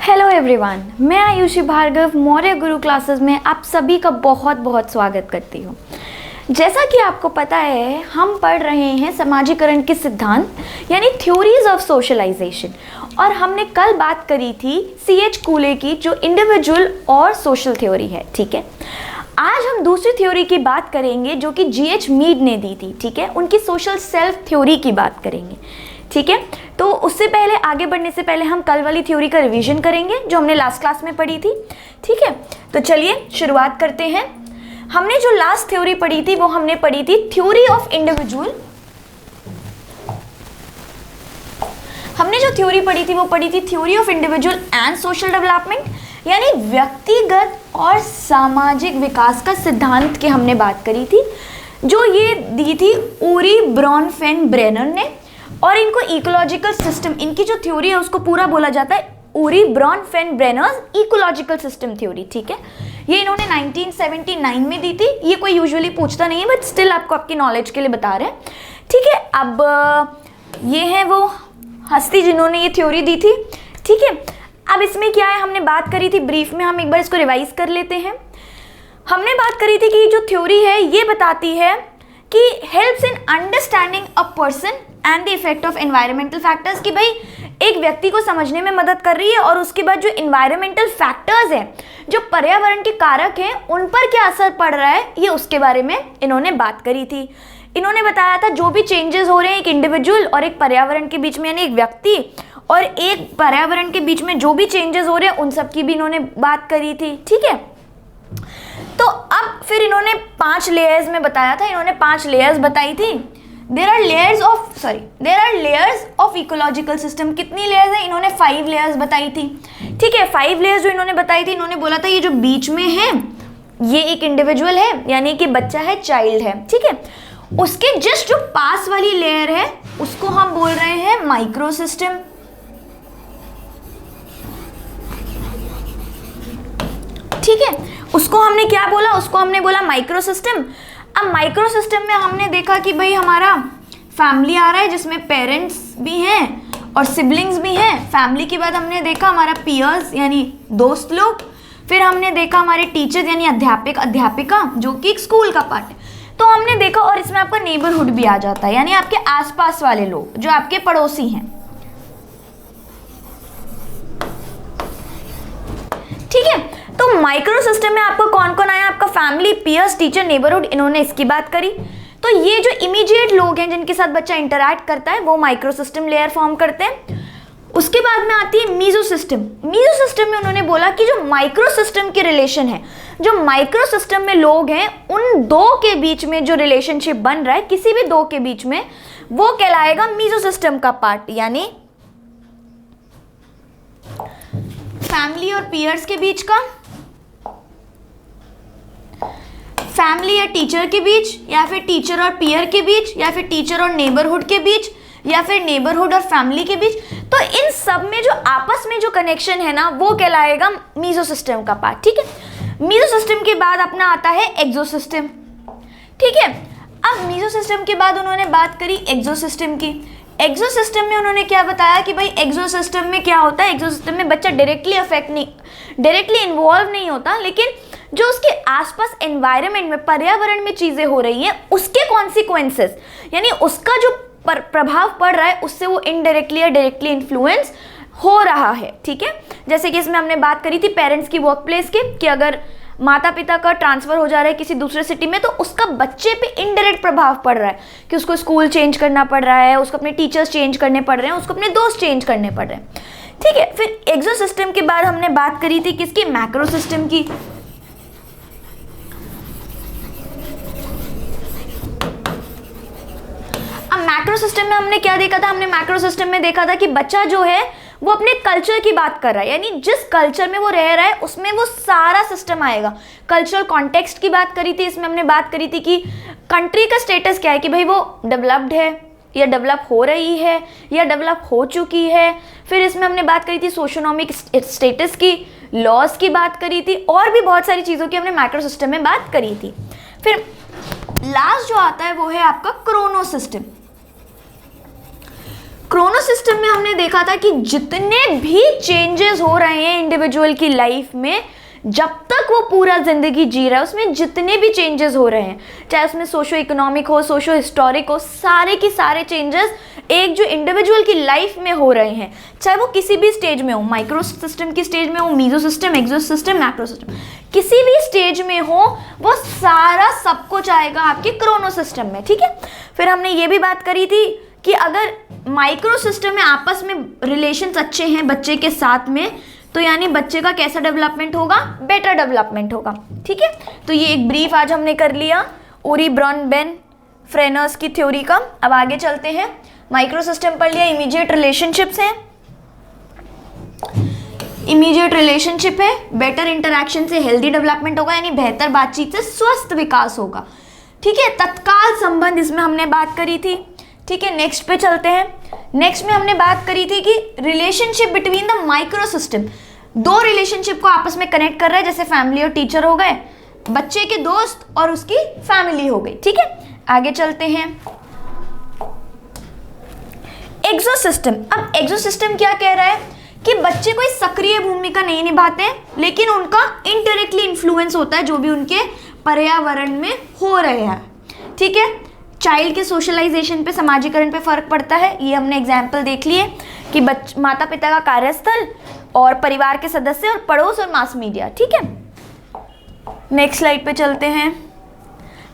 Hello everyone, मैं आयुषी भार्गव मौर्य गुरु classes में आप सभी का बहुत बहुत स्वागत करती हूँ। जैसा कि आपको पता है, हम पढ़ रहे हैं समाजीकरण के सिद्धांत यानी थ्योरीज ऑफ सोशलाइजेशन, और हमने कल बात करी थी C.H. कूले की जो इंडिविजुअल और सोशल थ्योरी है। ठीक है, आज हम दूसरी थ्योरी की बात करेंगे जो कि G.H. मीड ने दी थी। ठीक है, उनकी सोशल सेल्फ थ्योरी की बात करेंगे। ठीक है, तो उससे पहले आगे बढ़ने से पहले हम कल वाली थ्योरी का रिवीजन करेंगे जो हमने लास्ट क्लास में पढ़ी थी। ठीक है, तो चलिए शुरुआत करते हैं। हमने जो लास्ट थ्योरी पढ़ी थी वो हमने पढ़ी थी थ्योरी ऑफ इंडिविजुअल। हमने जो थ्योरी पढ़ी थी वो पढ़ी थी theory of individual and social development, यानी व्यक्तिगत और सामाजिक विकास का सिद्धांत की हमने बात करी थी, जो ये दी थी ऊरी ब्रॉनफेन-ब्रेनर ने। और इनको इकोलॉजिकल सिस्टम, इनकी जो थ्योरी है उसको पूरा बोला जाता है ऊरी ब्रॉनफेन-ब्रेनर्स इकोलॉजिकल सिस्टम थ्योरी। ठीक है, ये इन्होंने 1979 में दी थी। ये कोई यूजुअली पूछता नहीं है, बट स्टिल आपको आपकी नॉलेज के लिए बता रहे हैं। ठीक है, अब ये है वो हस्ती जिन्होंने ये थ्योरी दी थी। ठीक है, अब इसमें क्या है, हमने बात करी थी ब्रीफ में, हम एक बार इसको रिवाइज कर लेते हैं। हमने बात करी थी कि जो थ्योरी है ये बताती है कि helps in understanding a person and the effect of environmental factors, कि भाई एक व्यक्ति को समझने में मदद कर रही है और उसके बाद जो इन्वायरमेंटल फैक्टर्स हैं, जो पर्यावरण के कारक हैं, उन पर क्या असर पड़ रहा है, ये उसके बारे में इन्होंने बात करी थी। इन्होंने बताया था जो भी चेंजेस हो रहे हैं एक इंडिविजुअल और एक पर्यावरण के बीच में, यानी एक व्यक्ति और एक पर्यावरण के बीच में जो भी चेंजेस हो रहे हैं उन सब की भी इन्होंने बात करी थी। ठीक है, तो अब फिर इन्होंने 5 लेयर्स में बताया था, इन्होंने 5 लेयर्स बताई थी। There are layers of ecological system. कितनी लेयर्स है, इन्होंने 5 लेयर्स बताई थी। ठीक है, 5 लेयर्स जो इन्होंने बताई थी, इन्होंने बोला था ये जो बीच में है ये एक इंडिविजुअल है, यानी कि बच्चा है, चाइल्ड है। ठीक है, उसके जस्ट जो पास वाली लेयर है उसको हम बोल रहे हैं माइक्रो सिस्टम। ठीक है, उसको हमने क्या बोला, उसको हमने बोला माइक्रो सिस्टम। अब माइक्रो सिस्टम में हमने देखा कि भाई हमारा फैमिली आ रहा है जिसमें पेरेंट्स भी हैं और सिबलिंग्स भी हैं। फैमिली के बाद हमने देखा हमारा पीयर्स यानी दोस्त लोग, फिर हमने देखा हमारे टीचर्स यानी अध्यापक अध्यापिका, जो कि एक स्कूल का पार्ट है। तो हमने देखा, और इसमें आपका नेबरहुड भी आ जाता है, यानी आपके आसपास वाले लोग जो आपके पड़ोसी हैं। ठीक है, तो माइक्रो सिस्टम में आपको कौन कौन आया, आपका फैमिली, पीयर्स, टीचर, नेबरहुड, इन्होंने इसकी बात करी। तो ये जो इमीडिएट लोग हैं जिनके साथ बच्चा इंटरैक्ट करता है वो माइक्रो सिस्टम लेयर फॉर्म करते हैं। उसके बाद में आती है मीजो सिस्टम। मीजो सिस्टम में उन्होंने बोला कि जो माइक्रो सिस्टम के रिलेशन है, जो माइक्रो सिस्टम में लोग हैं उन दो के बीच में जो रिलेशनशिप बन रहा है, किसी भी दो के बीच में, वो कहलाएगा मीजो सिस्टम का पार्ट, यानी फैमिली और पीयर्स के बीच का, फैमिली या टीचर के बीच, या फिर टीचर और पीयर के बीच, या फिर टीचर और नेबरहुड के बीच, या फिर नेबरहुड और फैमिली के बीच। तो इन सब में जो आपस में जो कनेक्शन है ना, वो कहलाएगा मीजो सिस्टम का पार्ट। ठीक है, मीजो सिस्टम के बाद अपना आता है एक्सो सिस्टम। ठीक है, अब मीजो सिस्टम के बाद उन्होंने बात करी एक्सो सिस्टम की। एक्सो सिस्टम में उन्होंने क्या बताया कि भाई एक्सो सिस्टम में क्या होता है, एक्सो सिस्टम में बच्चा डायरेक्टली इन्वॉल्व नहीं होता, लेकिन जो उसके आसपास एनवायरनमेंट में, पर्यावरण में चीजें हो रही हैं, उसके कॉन्सिक्वेंसेस, यानी उसका जो प्रभाव पड़ रहा है, उससे वो इनडायरेक्टली या डायरेक्टली इन्फ्लुएंस हो रहा है। ठीक है, जैसे कि इसमें हमने बात करी थी पेरेंट्स की वर्क प्लेस की, कि अगर माता पिता का ट्रांसफर हो जा रहा है किसी दूसरे सिटी में, तो उसका बच्चे पे इनडायरेक्ट प्रभाव पड़ रहा है, कि उसको स्कूल चेंज करना पड़ रहा है, उसको अपने टीचर्स चेंज करने पड़ रहे हैं, उसको अपने दोस्त चेंज करने पड़ रहे हैं। ठीक है, फिर एक्सो सिस्टम के बाद हमने बात करी थी किसकी, मैक्रो सिस्टम की। अब मैक्रो सिस्टम में हमने क्या देखा था, हमने मैक्रो सिस्टम में देखा था कि बच्चा जो है वो अपने कल्चर की बात कर रहा है, यानी जिस कल्चर में वो रह रहा है उसमें वो सारा सिस्टम आएगा। कल्चरल कॉन्टेक्स्ट की बात करी थी, इसमें हमने बात करी थी कि कंट्री का स्टेटस क्या है, कि भाई वो डेवलप्ड है या डेवलप हो रही है या डेवलप हो चुकी है। फिर इसमें हमने बात करी थी सोशियोनॉमिक स्टेटस की, लॉज की बात करी थी, और भी बहुत सारी चीज़ों की हमने मैक्रो सिस्टम में बात करी थी। फिर लास्ट जो आता है वो है आपका क्रोनो सिस्टम। क्रोनो सिस्टम में हमने देखा था कि जितने भी चेंजेस हो रहे हैं इंडिविजुअल की लाइफ में, जब तक वो पूरा जिंदगी जी रहा है उसमें जितने भी चेंजेस हो रहे हैं, चाहे उसमें सोशो इकोनॉमिक हो, सोशो हिस्टोरिक हो, सारे के सारे चेंजेस एक जो इंडिविजुअल की लाइफ में हो रहे हैं, चाहे वो किसी भी स्टेज में हो, माइक्रो सिस्टम की स्टेज में हो, मीजो सिस्टम, एक्सो सिस्टम, मैक्रो सिस्टम, किसी भी स्टेज में हो, वो सारा सब कुछ आएगा आपके क्रोनो सिस्टम में। ठीक है, फिर हमने ये भी बात करी थी कि अगर माइक्रो सिस्टम में आपस में रिलेशंस अच्छे हैं बच्चे के साथ में, तो यानी बच्चे का कैसा डेवलपमेंट होगा, बेटर डेवलपमेंट होगा। ठीक है, तो ये एक ब्रीफ आज हमने कर लिया ओरी ब्रॉन बेन फ्रेनर्स की थ्योरी का। अब आगे चलते हैं, माइक्रो सिस्टम पढ़ लिया, इमीडिएट रिलेशनशिप्स हैं, इमीडिएट रिलेशनशिप है, बेटर इंटरैक्शन से हेल्दी डेवलपमेंट होगा, यानी बेहतर बातचीत से स्वस्थ विकास होगा। ठीक है, तत्काल संबंध इसमें हमने बात करी थी। ठीक है, नेक्स्ट पे चलते हैं। नेक्स्ट में हमने बात करी थी कि relationship between the micro system, दो रिलेशनशिप को आपस में कनेक्ट कर रहा है, जैसे फैमिली और टीचर हो गए, बच्चे के दोस्त और उसकी फैमिली हो गई। ठीक है, आगे चलते हैं, एक्सो सिस्टम। अब एक्सो सिस्टम क्या कह रहा है कि बच्चे कोई सक्रिय भूमिका नहीं निभाते हैं, लेकिन उनका इनडायरेक्टली इन्फ्लुएंस होता है जो भी उनके पर्यावरण में हो रहे हैं। ठीक है, चाइल्ड के सोशलाइजेशन पे, समाजीकरण पे फर्क पड़ता है। ये हमने एग्जाम्पल देख लिए कि माता पिता का कार्यस्थल और परिवार के सदस्य और पड़ोस और मास मीडिया। ठीक है, नेक्स्ट स्लाइड पे चलते हैं,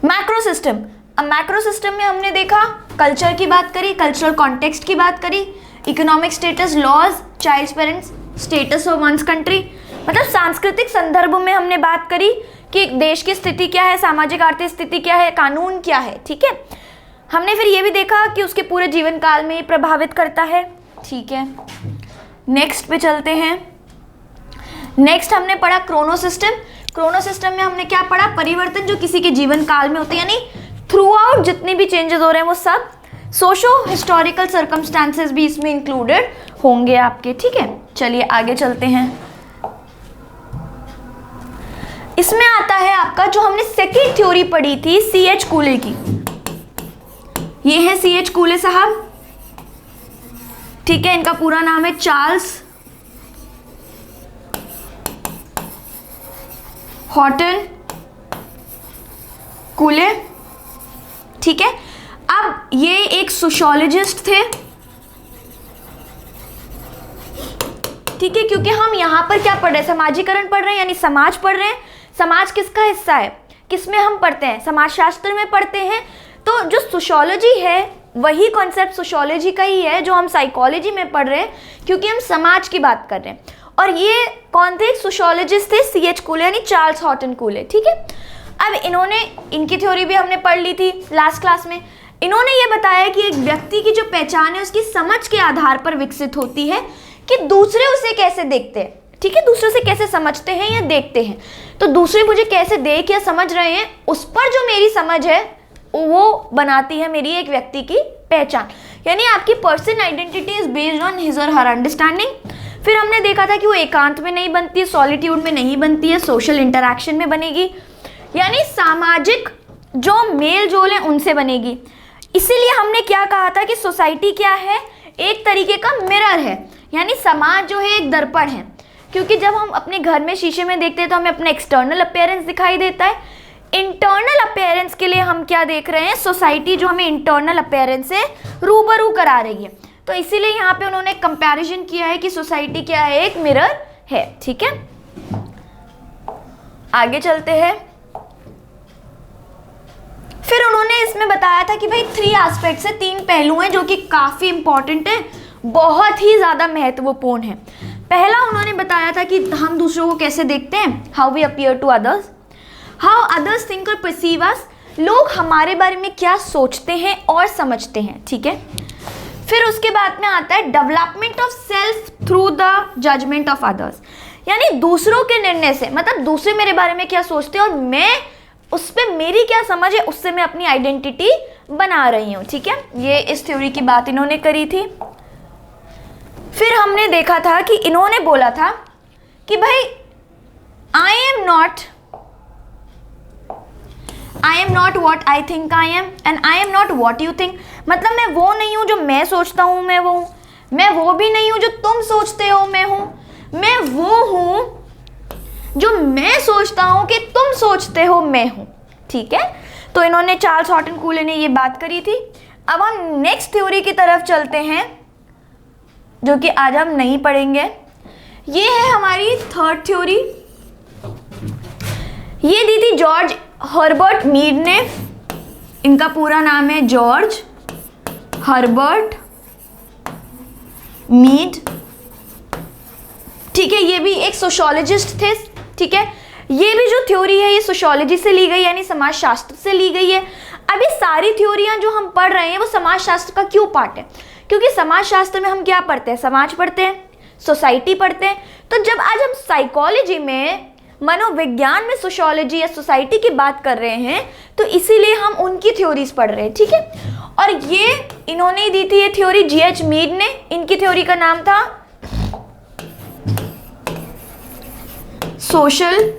मैक्रो सिस्टम। अब मैक्रो सिस्टम में हमने देखा कल्चर की बात करी, कल्चरल कॉन्टेक्स्ट की बात करी, economic status, laws, child parents, status of one's country, मतलब सांस्कृतिक संदर्भ में हमने बात करी कि देश की स्थिति क्या है, सामाजिक आर्थिक स्थिति क्या है, कानून क्या है। ठीक है, हमने फिर ये भी देखा कि उसके पूरे जीवन काल में ये प्रभावित करता है। ठीक है, नेक्स्ट पे चलते हैं। नेक्स्ट हमने पढ़ा क्रोनो सिस्टम। क्रोनो सिस्टम में हमने क्या पढ़ा, परिवर्तन जो किसी के जीवन काल में होते हैं, यानी थ्रू आउट जितने भी चेंजेस हो रहे हैं वो सब, सोशो हिस्टोरिकल सर्कमस्टांसेस भी इसमें इंक्लूडेड होंगे आपके। ठीक है, चलिए आगे चलते हैं। इसमें आता है आपका जो हमने सेकेंड थ्योरी पढ़ी थी C.H. कूले की, ये है C.H. कूले साहब। ठीक है, इनका पूरा नाम है चार्ल्स हॉटन कूले। ठीक है, अब ये एक सोशियोलॉजिस्ट थे। ठीक है, क्योंकि हम यहाँ पर क्या पढ़ रहे हैं, समाजीकरण पढ़ रहे हैं, यानी समाज पढ़ रहे हैं। समाज किसका हिस्सा है, किसमें हम पढ़ते हैं, समाजशास्त्र में पढ़ते हैं। तो जो सोशियोलॉजी है वही कॉन्सेप्ट सोशियोलॉजी का ही है जो हम साइकोलॉजी में पढ़ रहे हैं, क्योंकि हम समाज की बात कर रहे हैं। और ये कौन थे, सोशियोलॉजिस्ट थे C.H. कूले, यानी चार्ल्स हॉटन कूले। ठीक है, अब इन्होंने, इनकी थ्योरी भी हमने पढ़ ली थी लास्ट क्लास में। इन्होंने ये बताया कि एक व्यक्ति की जो पहचान है उसकी समझ के आधार पर विकसित होती है कि दूसरे उसे कैसे देखते हैं। ठीक है, दूसरे से कैसे समझते हैं या देखते हैं। तो दूसरे मुझे कैसे देख या समझ रहे हैं, उस पर जो मेरी समझ है वो बनाती है मेरी एक व्यक्ति की पहचान, यानी आपकी person identity is based on his और हर अंडरस्टैंडिंग। फिर हमने देखा था कि वो एकांत में नहीं बनती है, सॉलिट्यूड में नहीं बनती है, सोशल इंटरैक्शन में बनेगी, यानी सामाजिक जो मेल जोल है उनसे बनेगी। इसीलिए हमने क्या कहा था कि सोसाइटी क्या है, एक तरीके का मिरर है, यानी समाज जो है एक दर्पण है। क्योंकि जब हम अपने घर में शीशे में देखते हैं तो हमें अपना एक्सटर्नल अपीयरेंस दिखाई देता है। इंटरनल अपीयरेंस के लिए हम क्या देख रहे हैं, सोसाइटी जो हमें इंटरनल अपीयरेंस से रूबरू करा रही है। तो इसीलिए यहाँ पे उन्होंने कंपैरिजन किया है कि सोसाइटी क्या है, एक मिरर है। ठीक है, आगे चलते हैं। फिर उन्होंने इसमें बताया था कि भाई 3 एस्पेक्ट्स है, 3 पहलू हैं जो कि काफी इंपॉर्टेंट है, बहुत ही ज्यादा महत्वपूर्ण है। पहला उन्होंने बताया था कि हम दूसरों को कैसे देखते हैं, how we appear to others, how others think और परसीव अस, लोग हमारे बारे में क्या सोचते हैं और समझते हैं। ठीक है, फिर उसके बाद में आता है development of self through the judgement of others, यानी दूसरों के निर्णय से, मतलब दूसरे मेरे बारे में क्या सोचते हैं और मैं उस पर मेरी क्या समझ है, उससे मैं अपनी आइडेंटिटी बना रही हूँ। ठीक है, ये इस थ्योरी की बात इन्होंने करी थी। फिर हमने देखा था कि इन्होंने बोला था कि भाई I am not what I think I am and I am not what you think, मतलब मैं वो नहीं हूँ जो मैं सोचता हूँ मैं वो हूँ, मैं वो भी नहीं हूँ जो तुम सोचते हो मैं हूँ, मैं वो हूँ जो मैं सोचता हूँ कि तुम सोचते हो मैं हूँ। ठीक है, तो इन्होंने चार्ल्स हॉटन कूले ने ये बात करी थी। अब हम नेक्स्ट थ्योरी की तरफ चलते हैं जो कि आज हम नहीं पढ़ेंगे। ये है हमारी थर्ड थ्योरी। ये दी थी जॉर्ज हर्बर्ट मीड ने। इनका पूरा नाम है जॉर्ज हर्बर्ट मीड। ठीक है, ये भी एक सोशियोलॉजिस्ट थे। ठीक है, ये भी जो थ्योरी है ये सोशियोलॉजी से ली गई, यानी समाजशास्त्र से ली गई है। अब ये सारी थ्योरियां जो हम पढ़ रहे हैं वो समाजशास्त्र का क्यों पार्ट है? क्योंकि समाजशास्त्र में हम क्या पढ़ते हैं? समाज पढ़ते हैं, सोसाइटी पढ़ते हैं। तो जब आज हम साइकोलॉजी में, मनोविज्ञान में सोशियोलॉजी या सोसाइटी की बात कर रहे हैं तो इसीलिए हम उनकी थ्योरीज पढ़ रहे हैं। ठीक है, और ये इन्होंने दी थी ये थ्योरी जीएच मीड ने। इनकी थ्योरी का नाम था सोशल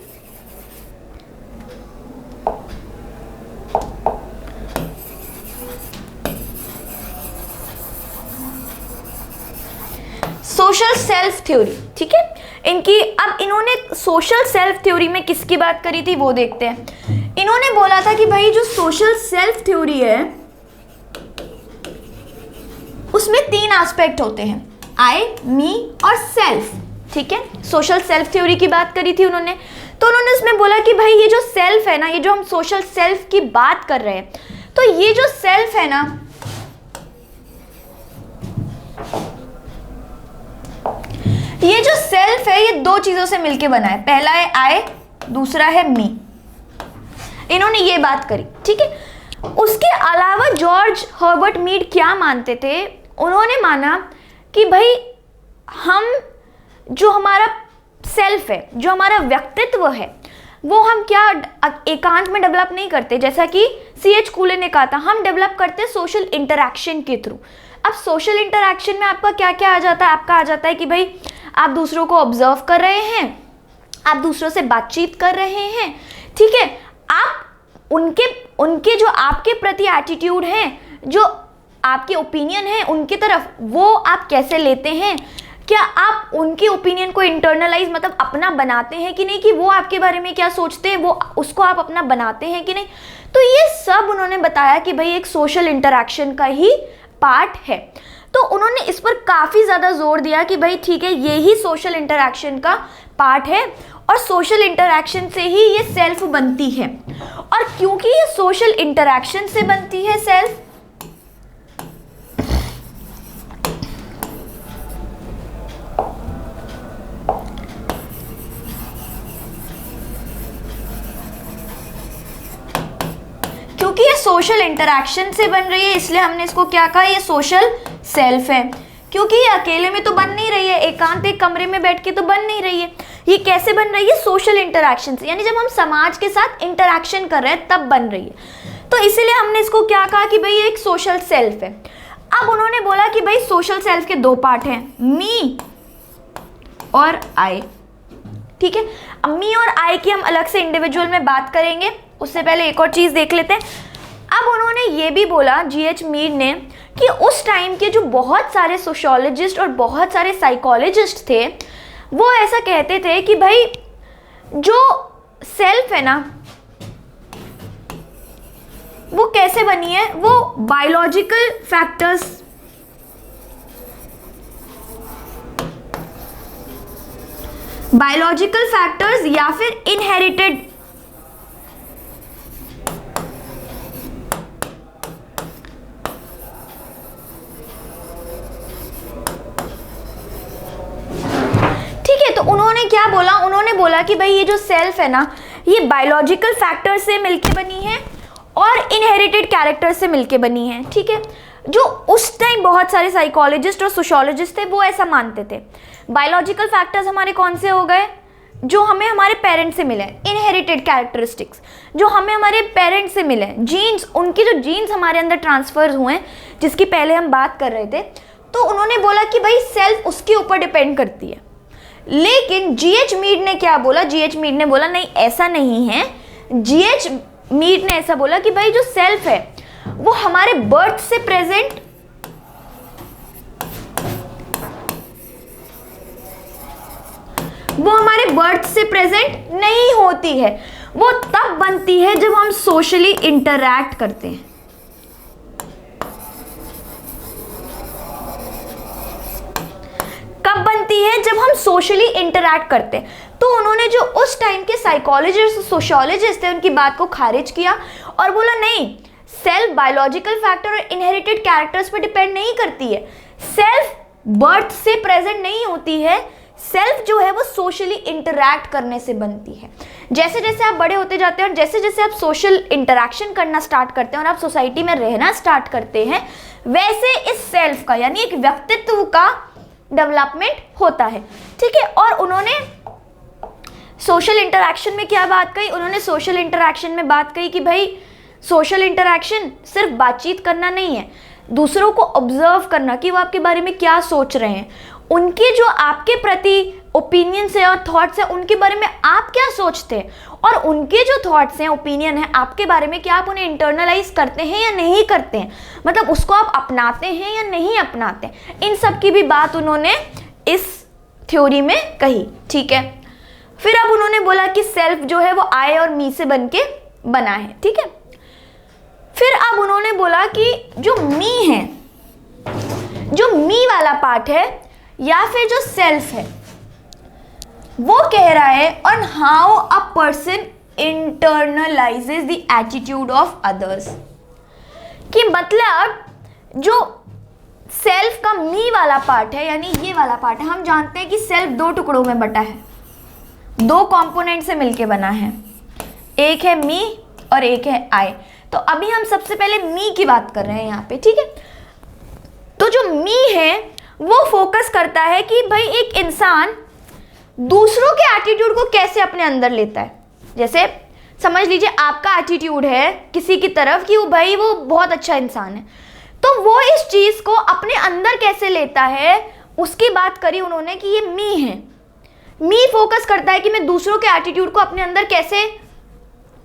सेल्फ थ्योरी। ठीक है, इनकी अब इन्होंने सोशल सेल्फ थ्योरी में किसकी बात करी थी वो देखते हैं। इन्होंने बोला था कि भाई जो सोशल सेल्फ थ्योरी है उसमें 3 एस्पेक्ट होते हैं, आई, मी और सेल्फ। ठीक है, सोशल सेल्फ थ्योरी की बात करी थी उन्होंने। तो उन्होंने इसमें बोला कि भाई ये जो सेल्फ है ना, ये जो हम सोशल सेल्फ की बात कर रहे हैं, तो ये जो सेल्फ है ना, ये जो सेल्फ है ये 2 चीजों से मिलके बना है। पहला है आई, दूसरा है मी। इन्होंने ये बात करी। ठीक है, उसके अलावा जॉर्ज हर्बर्ट मीड क्या मानते थे? उन्होंने माना कि भाई हम जो हमारा सेल्फ है, जो हमारा व्यक्तित्व है, वो हम क्या एकांत में डेवलप नहीं करते, जैसा कि सीएच कूले ने कहा था, हम डेवलप करते सोशल इंटरैक्शन के थ्रू। अब सोशल इंटरैक्शन में आपका क्या क्या आ जाता है? आपका आ जाता है कि भाई आप दूसरों को ऑब्जर्व कर रहे हैं, आप दूसरों से बातचीत कर रहे हैं। ठीक है, आप उनके जो आपके प्रति एटीट्यूड है, जो आपके ओपिनियन है उनकी तरफ, वो आप कैसे लेते हैं? क्या आप उनके ओपिनियन को इंटरनलाइज मतलब अपना बनाते हैं कि नहीं, कि वो आपके बारे में क्या सोचते हैं वो उसको आप अपना बनाते हैं कि नहीं? तो ये सब उन्होंने बताया कि भाई एक सोशल इंटरैक्शन का ही पार्ट है। तो उन्होंने इस पर काफ़ी ज़्यादा जोर दिया कि भाई ठीक है, ये ही सोशल इंटरैक्शन का पार्ट है और सोशल इंटरैक्शन से ही ये सेल्फ बनती है। और क्योंकि ये सोशल इंटरैक्शन से बनती है सेल्फ, क्योंकि ये सोशल इंटरैक्शन से बन रही है, इसलिए हमने इसको क्या कहा, ये सोशल सेल्फ है। क्योंकि ये अकेले में तो बन नहीं रही है, एकांत एक कमरे में बैठ के तो बन नहीं रही है। ये कैसे बन रही है? सोशल इंटरैक्शन से, यानी जब हम समाज के साथ इंटरैक्शन कर रहे हैं तब बन रही है। तो इसीलिए हमने इसको क्या कहा कि भाई ये एक सोशल सेल्फ है। अब उन्होंने बोला कि भाई सोशल सेल्फ के 2 पार्ट हैं, मी और आई। ठीक है, अब मी और आई की हम अलग से इंडिविजुअल में बात करेंगे, उससे पहले एक और चीज़ देख लेते हैं। अब उन्होंने ये भी बोला जीएच मीड ने कि उस टाइम के जो बहुत सारे सोशियोलॉजिस्ट और बहुत सारे साइकोलॉजिस्ट थे वो ऐसा कहते थे कि भाई जो सेल्फ है ना वो कैसे बनी है, वो बायोलॉजिकल फैक्टर्स या फिर इनहेरिटेड उन्होंने क्या बोला? उन्होंने बोला कि भाई ये जो सेल्फ है ना ये बायोलॉजिकल फैक्टर से मिलके बनी है और इनहेरिटेड कैरेक्टर से मिलके बनी है। ठीक है, जो उस टाइम बहुत सारे साइकोलॉजिस्ट और सोशियोलॉजिस्ट थे वो ऐसा मानते थे। बायोलॉजिकल फैक्टर्स हमारे कौन से हो गए? जो हमें हमारे पेरेंट्स से मिले, इनहेरिटेड कैरेक्टरिस्टिक्स जो हमें हमारे पेरेंट्स से मिले, जीन्स, उनके जो जीन्स हमारे अंदर ट्रांसफर हुए जिसकी पहले हम बात कर रहे थे। तो उन्होंने बोला कि भाई सेल्फ उसके ऊपर डिपेंड करती है। लेकिन जीएच मीड ने क्या बोला? जीएच मीड ने बोला नहीं, ऐसा नहीं है। जीएच मीड ने ऐसा बोला कि भाई जो सेल्फ है वो हमारे बर्थ से प्रेजेंट नहीं होती है, वो तब बनती है जब हम सोशली इंटरैक्ट करते हैं। कब बनती है? जब हम सोशली इंटरैक्ट करते हैं। तो उन्होंने जो उस टाइम के साइकोलॉजिस्ट सोशियोलॉजिस्ट थे उनकी बात को खारिज किया और बोला नहीं, सेल्फ बायोलॉजिकल फैक्टर और इनहेरिटेड कैरेक्टर्स पर डिपेंड नहीं करती है, सेल्फ बर्थ से प्रेजेंट नहीं होती है, सेल्फ जो है वो सोशली इंटरैक्ट करने से बनती है। जैसे जैसे आप बड़े होते जाते हैं और जैसे जैसे आप सोशल इंटरैक्शन करना स्टार्ट करते हैं और आप सोसाइटी में रहना स्टार्ट करते हैं, वैसे इस सेल्फ का यानी एक व्यक्तित्व का डेवलपमेंट होता है। ठीक है, और उन्होंने सोशल इंटरैक्शन में क्या बात कही? उन्होंने सोशल इंटरैक्शन में बात कही कि भाई सोशल इंटरैक्शन सिर्फ बातचीत करना नहीं है, दूसरों को ऑब्जर्व करना कि वो आपके बारे में क्या सोच रहे हैं, उनके जो आपके प्रति ओपिनियंस है और थॉट्स है उनके बारे में आप क्या सोचते हैं, और उनके जो थॉट्स हैं ओपिनियन है आपके बारे में क्या आप उन्हें इंटरनलाइज करते हैं या नहीं करते हैं, मतलब उसको आप अपनाते हैं या नहीं अपनाते हैं। इन सब की भी बात उन्होंने इस थ्योरी में कही। ठीक है, फिर अब उन्होंने बोला कि सेल्फ जो है वो आई और मी से बन के बना है। ठीक है, फिर अब उन्होंने बोला कि जो मी है, जो मी वाला पार्ट है या फिर जो सेल्फ है, वो कह रहा है on how a person internalises the attitude of others, कि मतलब जो सेल्फ का मी वाला पार्ट है यानी ये वाला पार्ट है, हम जानते हैं कि सेल्फ दो टुकड़ों में बटा है, दो कंपोनेंट से मिलके बना है, एक है मी और एक है आई। तो अभी हम सबसे पहले मी की बात कर रहे हैं यहाँ पे। ठीक है, तो जो मी है वो फोकस करता है कि भाई एक इंसान दूसरों के एटीट्यूड को कैसे अपने अंदर लेता है। जैसे समझ लीजिए आपका एटीट्यूड है किसी की तरफ कि वो भाई वो बहुत अच्छा इंसान है, तो वो इस चीज को अपने अंदर कैसे लेता है उसकी बात करी उन्होंने कि ये मी है। मी फोकस करता है कि मैं दूसरों के एटीट्यूड को अपने अंदर कैसे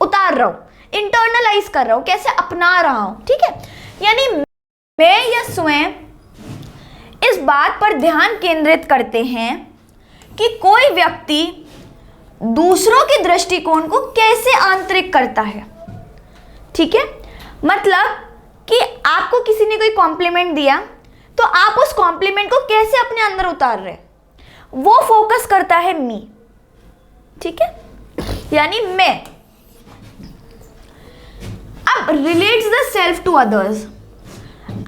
उतार रहा हूं, इंटरनलाइज कर रहा हूं, कैसे अपना रहा हूं। ठीक है, यानी मैं या स्वयं इस बात पर ध्यान केंद्रित करते हैं कि कोई व्यक्ति दूसरों के दृष्टिकोण को कैसे आंतरिक करता है। ठीक है, मतलब कि आपको किसी ने कोई कॉम्प्लीमेंट दिया तो आप उस कॉम्प्लीमेंट को कैसे अपने अंदर उतार रहे, वो फोकस करता है मी। ठीक है, यानी मैं। अब relates the self to others,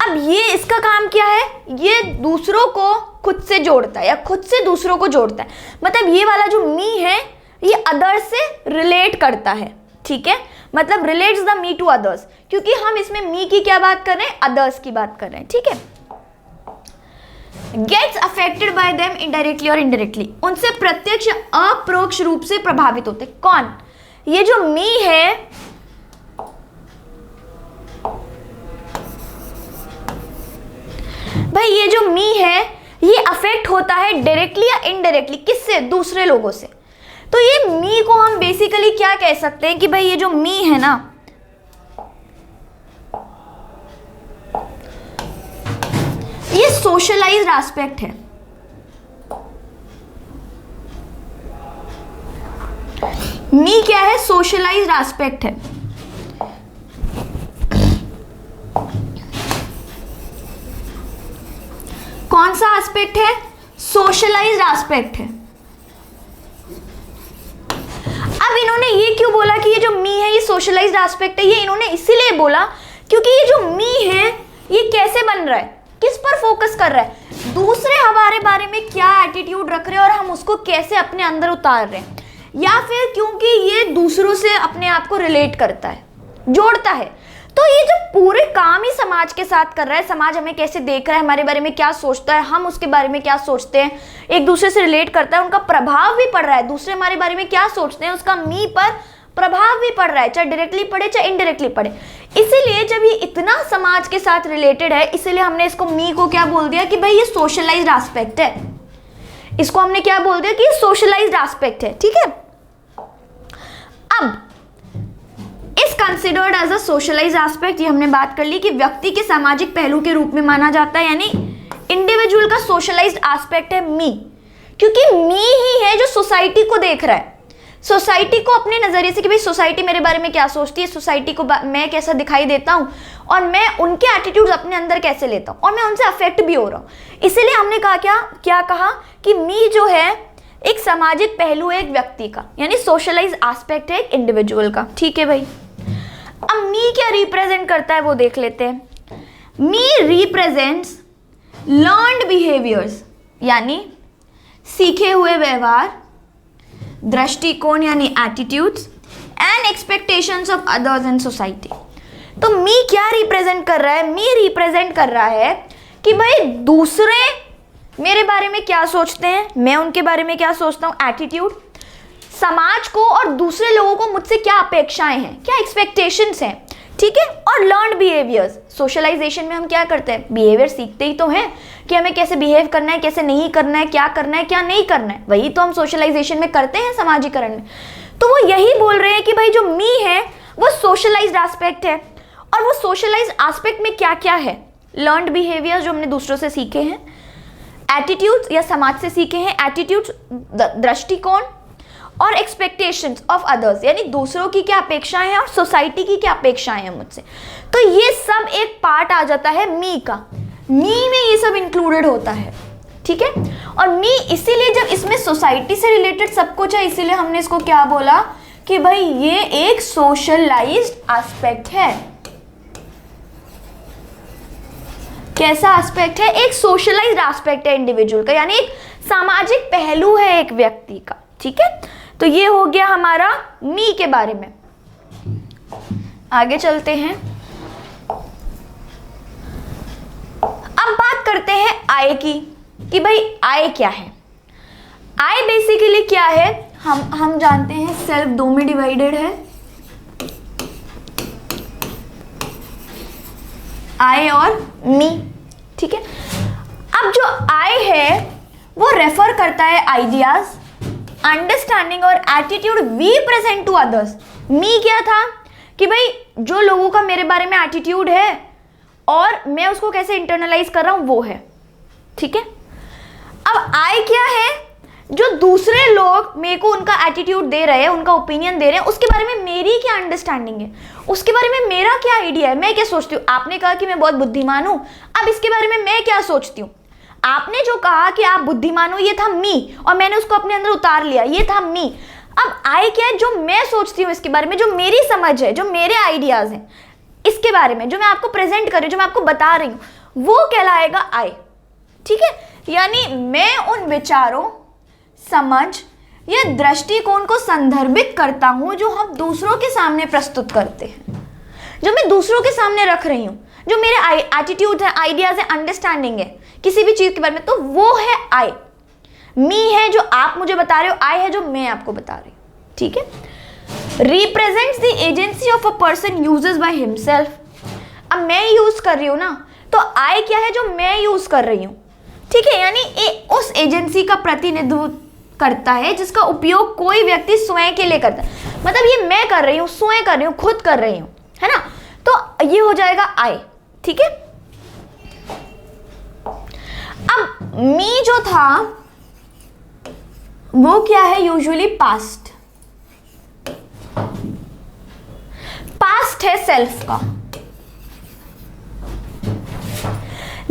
अब ये इसका काम क्या है, ये दूसरों को खुद से जोड़ता है या खुद से दूसरों को जोड़ता है। मतलब ये वाला जो मी है ये अदर्स से रिलेट करता है। ठीक है, मतलब relates the me to others, क्योंकि हम इसमें मी की क्या बात कर रहे हैं, अदर्स की बात कर रहे हैं। ठीक है, gets affected by them indirectly और इनडायरेक्टली, उनसे प्रत्यक्ष अपरोक्ष रूप से प्रभावित होते। कौन? ये जो मी है भाई, ये जो मी है ये अफेक्ट होता है डायरेक्टली या इनडायरेक्टली, किससे? दूसरे लोगों से। तो ये मी को हम बेसिकली क्या कह सकते हैं कि भाई ये जो मी है ना, ये सोशलाइज्ड एस्पेक्ट है। मी क्या है? सोशलाइज्ड एस्पेक्ट है। कौन सा एस्पेक्ट है? सोशलाइज्ड एस्पेक्ट है। अब इन्होंने ये क्यों बोला कि ये जो मी है ये सोशलाइज्ड एस्पेक्ट है? ये इन्होंने इसीलिए बोला क्योंकि ये जो मी है ये कैसे बन रहा है, किस पर फोकस कर रहा है, दूसरे हमारे बारे में क्या एटीट्यूड रख रहे हैं और हम उसको कैसे अपने अंदर उतार रहे हैं, या फिर क्योंकि ये दूसरों से अपने आप को रिलेट करता है, जोड़ता है। तो ये जो पूरे काम ही समाज के साथ कर रहा है, समाज हमें कैसे देख रहा है, हमारे बारे में क्या सोचता है, हम उसके बारे में क्या सोचते हैं, एक दूसरे से रिलेट करता है, उनका प्रभाव भी पड़ रहा है, दूसरे हमारे बारे में क्या सोचते हैं उसका मी पर प्रभाव भी पड़ रहा है, चाहे डायरेक्टली पड़े चाहे इनडायरेक्टली पड़े। इसीलिए जब ये इतना समाज के साथ रिलेटेड है, इसीलिए हमने इसको मी को क्या बोल दिया कि भाई ये सोशलाइज्ड एस्पेक्ट है। इसको हमने क्या बोल दिया कि ये सोशलाइज्ड एस्पेक्ट है। ठीक है, अब इसका considered as a socialise aspect, ये हमने बात कर ली कि व्यक्ति के सामाजिक पहलू के रूप में माना जाता है, यानी इंडिविजुअल का सोशलाइज्ड एस्पेक्ट है मी, क्योंकि मी ही है जो सोसाइटी को देख रहा है, सोसाइटी को अपने नजरिए से कि भाई सोसाइटी मेरे बारे में क्या सोचती है, सोसाइटी को मैं कैसा दिखाई देता हूँ और मैं उनके एटीट्यूड्स अपने अंदर कैसे लेता हूँ और मैं उनसे अफेक्ट भी हो रहा हूँ। इसीलिए हमने कहा क्या कहा कि मी जो है एक सामाजिक पहलू है एक व्यक्ति का, यानी सोशलाइज एस्पेक्ट है एक इंडिविजुअल का। ठीक है भाई, अब मी क्या रिप्रेजेंट करता है वो देख लेते हैं। मी रिप्रेजेंट्स लर्न्ड बिहेवियर्स, यानी सीखे हुए व्यवहार, दृष्टिकोण यानी attitudes and expectations of others in society. तो मी क्या रिप्रेजेंट कर रहा है? मी रिप्रेजेंट कर रहा है कि भाई दूसरे मेरे बारे में क्या सोचते हैं, मैं उनके बारे में क्या सोचता हूँ, एटीट्यूड, समाज को और दूसरे लोगों को मुझसे क्या अपेक्षाएं हैं, क्या एक्सपेक्टेशंस हैं, ठीक है। और लर्न बिहेवियर्स, सोशलाइजेशन में हम क्या करते हैं, बिहेवियर सीखते ही तो हैं कि हमें कैसे बिहेव करना है, कैसे नहीं करना है, क्या नहीं करना है, वही तो हम सोशलाइजेशन में करते हैं समाजीकरण में। तो वो यही बोल रहे हैं कि भाई जो मी है वो सोशलाइज्ड एस्पेक्ट है, और वो सोशलाइज्ड एस्पेक्ट में क्या क्या है, लर्नड बिहेवियर जो हमने दूसरों से सीखे हैं, एटीट्यूड्स या समाज से सीखे हैं, एटीट्यूड्स दृष्टिकोण, और एक्सपेक्टेशंस ऑफ अदर्स यानी दूसरों की क्या अपेक्षाएं हैं और सोसाइटी की क्या अपेक्षाएं हैं मुझसे। तो ये सब एक पार्ट आ जाता है मी का, मी में ये सब इंक्लूडेड होता है, ठीक है। और मी इसीलिए जब इसमें सोसाइटी से रिलेटेड सब कुछ है, इसीलिए हमने इसको क्या बोला कि भाई ये एक सोशलाइज्ड एस्पेक्ट है। कैसा एस्पेक्ट है? एक सोशलाइज्ड एस्पेक्ट है इंडिविजुअल का, यानी एक सामाजिक पहलू है एक व्यक्ति का, ठीक है। तो ये हो गया हमारा मी के बारे में। आगे चलते हैं, अब बात करते हैं आई की कि भाई आई क्या है। आई बेसिकली क्या है, हम जानते हैं सेल्फ दो में डिवाइडेड है, आई और मी, ठीक है। अब जो आई है वो रेफर करता है आइडियाज, अंडरस्टैंडिंग और attitude we present to others. मी क्या था कि भाई जो लोगों का मेरे बारे में एटीट्यूड है और मैं उसको कैसे इंटरनलाइज कर रहा हूं वो है, ठीक है। अब आई क्या है, जो दूसरे लोग मेरे को उनका एटीट्यूड दे रहे हैं, उनका ओपिनियन दे रहे हैं, उसके बारे में मेरी क्या अंडरस्टैंडिंग है, उसके बारे में मेरा क्या आइडिया है, मैं क्या सोचती हूँ। आपने कहा कि मैं बहुत बुद्धिमान हूं, अब इसके बारे में मैं क्या सोचती हूँ। आपने जो कहा कि आप बुद्धिमान हो, ये था मी, और मैंने उसको अपने अंदर उतार लिया, ये था मी। अब आई क्या है, जो मैं सोचती हूँ इसके बारे में, जो मेरी समझ है, जो मेरे आइडियाज हैं इसके बारे में, जो मैं आपको प्रेजेंट कर रही हूँ, जो मैं आपको बता रही हूँ, वो कहलाएगा आई, ठीक है। यानी मैं उन विचारों, समझ या दृष्टिकोण को संदर्भित करता हूं जो हम दूसरों के सामने प्रस्तुत करते हैं, जो मैं दूसरों के सामने रख रही हूं, जो मेरे एटीट्यूड है, आइडियाज है, अंडरस्टैंडिंग है किसी भी चीज के बारे में, तो वो है आई। मी है जो आप मुझे बता रहे हो, आई है जो मैं आपको बता रही हूं, ठीक है। Represents the agency of a person uses by himself. अब मैं यूज कर रही हूं ना, तो आई क्या है, जो मैं यूज कर रही हूं, ठीक है। यानी उस एजेंसी का प्रतिनिधित्व करता है जिसका उपयोग कोई व्यक्ति स्वयं के लिए करता है। मतलब ये मैं कर रही हूं, स्वयं कर रही हूं, खुद कर रही हूं, है ना। तो ये हो जाएगा आई, ठीक है। अब मी जो था वो क्या है, यूजुअली पास्ट है सेल्फ का,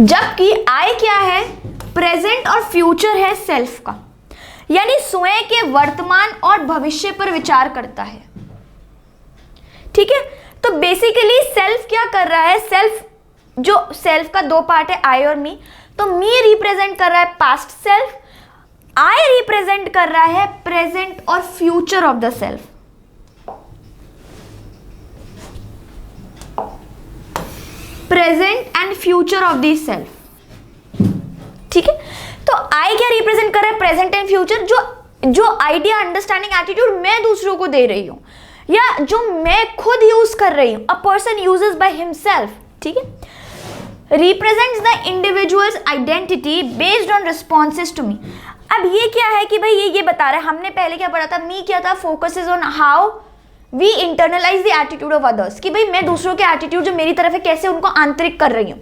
जबकि आई क्या है, प्रेजेंट और फ्यूचर है सेल्फ का, यानी स्वयं के वर्तमान और भविष्य पर विचार करता है, ठीक है। तो बेसिकली सेल्फ क्या कर रहा है, सेल्फ का दो पार्ट है, आई और मी। तो मी रिप्रेजेंट कर रहा है पास्ट सेल्फ, आई रिप्रेजेंट कर रहा है प्रेजेंट और future of the self. Present and future of the self, ठीक है। तो आई क्या रिप्रेजेंट कर रहा है, प्रेजेंट एंड फ्यूचर, जो आइडिया, अंडरस्टैंडिंग, एटीट्यूड मैं दूसरों को दे रही हूं या जो मैं खुद यूज कर रही हूं, a person uses by himself, ठीक है। Represents the individual's identity based on responses to me. अब ये क्या है कि भाई ये बता रहा है, हमने पहले क्या पढ़ा था, मी क्या था, focuses on how we internalise the attitude of others, कि भाई मैं दूसरों के एटीट्यूड जो मेरी तरफ है कैसे उनको आंतरिक कर रही हूँ।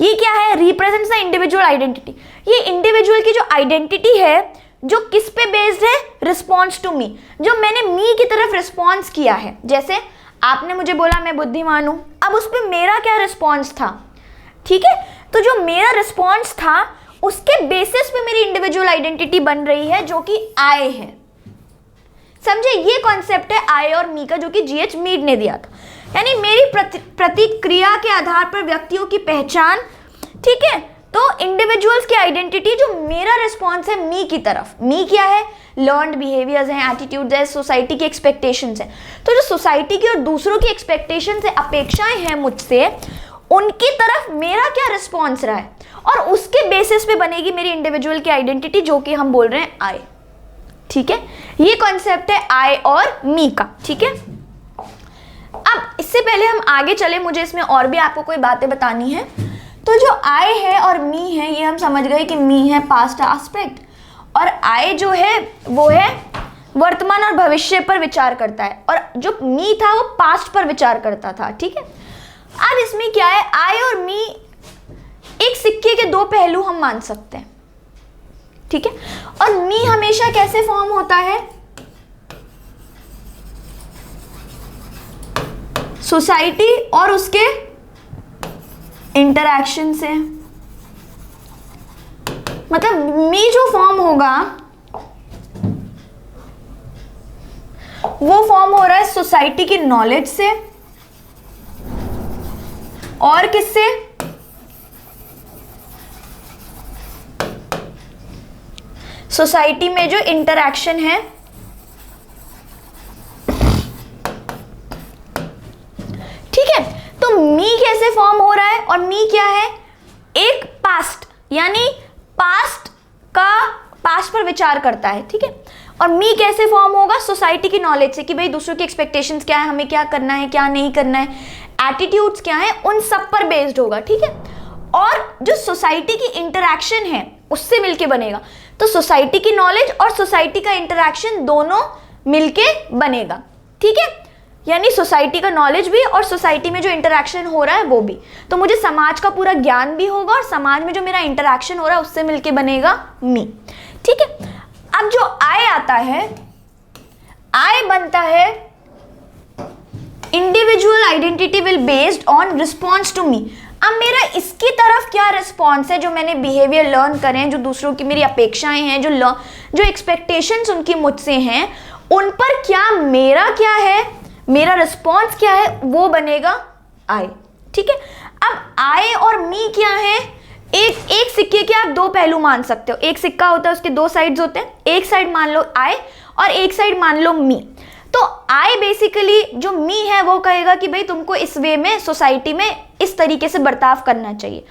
ये क्या है, रिप्रेजेंट्स द इंडिविजुअल आइडेंटिटी। ये इंडिविजुअल की जो आइडेंटिटी है जो किस पे बेस्ड है, रिस्पॉन्स टू मी, जो मैंने मी की तरफ रिस्पॉन्स किया है। जैसे आपने मुझे बोला मैं बुद्धिमान हूँ, अब उस पर मेरा क्या रिस्पॉन्स था, ठीक है। तो जो मेरा रिस्पॉन्स था उसके बेसिस पे मेरी इंडिविजुअल आइडेंटिटी बन रही है जो कि आई है। समझे, ये कॉन्सेप्ट है आई और मी का, जो कि जीएच मीड ने दिया था। यानी मेरी प्रतिक्रिया के आधार पर व्यक्तियों की पहचान, ठीक है। तो इंडिविजुअल्स की आइडेंटिटी, जो मेरा रिस्पॉन्स है मी की तरफ, मी क्या है, लर्नड बिहेवियर्स हैं, एटीट्यूड्स है, सोसाइटी की एक्सपेक्टेशंस है। तो जो सोसाइटी की और दूसरों की एक्सपेक्टेशंस है, अपेक्षाएं हैं मुझसे, उनकी तरफ मेरा क्या रिस्पॉन्स रहा है, और उसके बेसिस पे बनेगी मेरी इंडिविजुअल की आइडेंटिटी, जो कि हम बोल रहे हैं आई, ठीक है। ये कॉन्सेप्ट है आई और मी का, ठीक है। अब इससे पहले हम आगे चले, मुझे इसमें और भी आपको कोई बातें बतानी है। तो जो आई है और मी है, ये हम समझ गए कि मी है पास्ट एस्पेक्ट, और आई जो है वो है वर्तमान और भविष्य पर विचार करता है, और जो मी था वो पास्ट पर विचार करता था, ठीक है। अब इसमें क्या है, आई और मी एक सिक्के के दो पहलू हम मान सकते हैं, ठीक है। और मी हमेशा कैसे फॉर्म होता है, सोसाइटी और उसके इंटरैक्शन से। मतलब मी जो फॉर्म होगा वो फॉर्म हो रहा है सोसाइटी की नॉलेज से, और किससे, सोसाइटी में जो इंटरैक्शन है, ठीक है। तो मी कैसे फॉर्म हो रहा है, और मी क्या है, एक पास्ट, यानी पास्ट पर विचार करता है, ठीक है। और मी कैसे फॉर्म होगा, सोसाइटी की नॉलेज से, कि भाई दूसरों की एक्सपेक्टेशंस क्या है, हमें क्या करना है क्या नहीं करना है, एटीट्यूड्स क्या है, उन सब पर बेस्ड होगा, ठीक है। और जो सोसाइटी की इंटरैक्शन है उससे मिलके बनेगा। तो सोसाइटी की नॉलेज और सोसाइटी का इंटरैक्शन दोनों मिलके बनेगा, ठीक है। यानी सोसाइटी का नॉलेज भी और सोसाइटी में जो इंटरैक्शन हो रहा है वो भी। तो मुझे समाज का पूरा ज्ञान भी होगा, और समाज में जो मेरा इंटरैक्शन हो रहा है उससे मिलके बनेगा मी, ठीक है। अब जो आई आता है, आई बनता है individual identity will based on response to me. अब मेरा इसकी तरफ क्या रिस्पॉन्स है, जो मैंने बिहेवियर लर्न करे हैं, जो दूसरों की मेरी अपेक्षाएं हैं, जो एक्सपेक्टेशंस उनकी मुझसे हैं, उन पर क्या है, मेरा रिस्पॉन्स क्या है, वो बनेगा आई, ठीक है। अब आई और मी क्या है, एक सिक्के के आप दो पहलू मान सकते हो। एक सिक्का होता है, उसके दो साइड्स होते हैं, एक साइड मान लो आई और एक साइड मान लो मी। तो आई बेसिकली जो मी है वो कहेगा कि भाई तुमको इस वे में सोसाइटी में इस तरीके से बर्ताव करना चाहिए।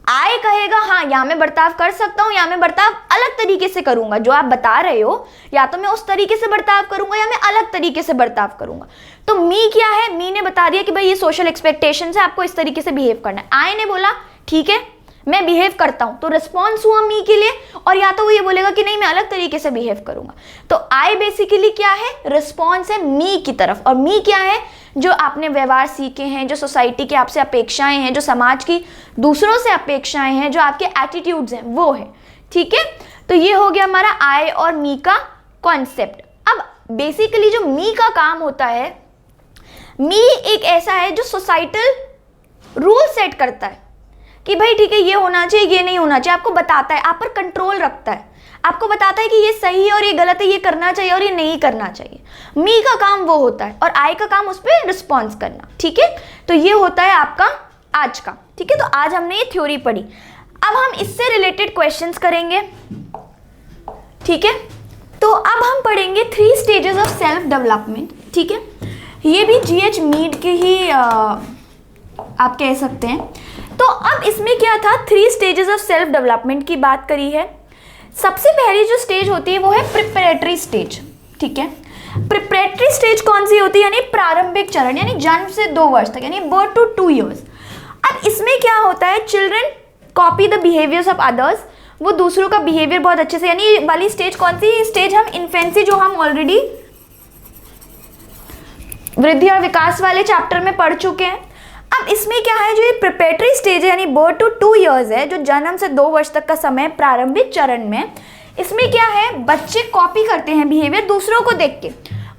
आई कहेगा हाँ यहाँ मैं बर्ताव कर सकता हूँ, या मैं बर्ताव अलग तरीके से करूंगा, जो आप बता रहे हो या तो मैं उस तरीके से बर्ताव करूंगा या मैं अलग तरीके से बर्ताव करूंगा। तो मी क्या है, मी ने बता दिया कि भाई ये सोशल एक्सपेक्टेशंस है, आपको इस तरीके से बिहेव करना है। आई ने बोला ठीक है मैं बिहेव करता हूं, तो रिस्पॉन्स हुआ मी के लिए, और या तो वो ये बोलेगा कि नहीं मैं अलग तरीके से बिहेव करूंगा। तो आई बेसिकली क्या है, रिस्पॉन्स है मी की तरफ। और मी क्या है, जो आपने व्यवहार सीखे हैं, जो सोसाइटी की आपसे अपेक्षाएं हैं, जो समाज की दूसरों से अपेक्षाएं हैं, जो आपके एटीट्यूड्स हैं, वो है, ठीक है। तो ये हो गया हमारा आई और मी का कॉन्सेप्ट। अब बेसिकली जो मी का काम होता है, मी एक ऐसा है जो सोसाइटल रूल सेट करता है कि भाई ठीक है ये होना चाहिए, ये नहीं होना चाहिए, आपको बताता है, आप पर कंट्रोल रखता है, आपको बताता है कि ये सही है और ये गलत है, ये करना चाहिए और ये नहीं करना चाहिए। मी का काम वो होता है, और आई का काम उस पर रिस्पॉन्स करना, ठीक है। तो ये होता है आपका आज का, ठीक है। तो आज हमने ये थ्योरी पढ़ी, अब हम इससे रिलेटेड क्वेश्चंस करेंगे, ठीक है। तो अब हम पढ़ेंगे 3 स्टेजेस ऑफ सेल्फ डेवलपमेंट, ठीक है। ये भी जीएच मीड के ही आप कह सकते हैं। तो अब इसमें क्या था, 3 स्टेजेस ऑफ सेल्फ डेवलपमेंट की बात करी है। सबसे पहली जो स्टेज होती है वो है प्रिपरेटरी स्टेज, ठीक है। प्रिपरेटरी स्टेज कौन सी होती है, यानी प्रारंभिक चरण, यानी जन्म से 2 वर्ष तक, यानी बर्थ टू 2 years। अब इसमें क्या होता है, children copy the behaviours of others, वो दूसरों का बिहेवियर बहुत अच्छे से, यानी ये वाली स्टेज कौन सी स्टेज, हम इन्फेंसी जो हम ऑलरेडी वृद्धि और विकास वाले चैप्टर में पढ़ चुके हैं। अब इसमें क्या है, जो ये प्रिपरेटरी स्टेज है यानी बर्थ टू 2 इयर्स है, जो जन्म से 2 वर्ष तक का समय प्रारंभिक चरण में, इसमें क्या है, बच्चे कॉपी करते हैं बिहेवियर दूसरों को देख के।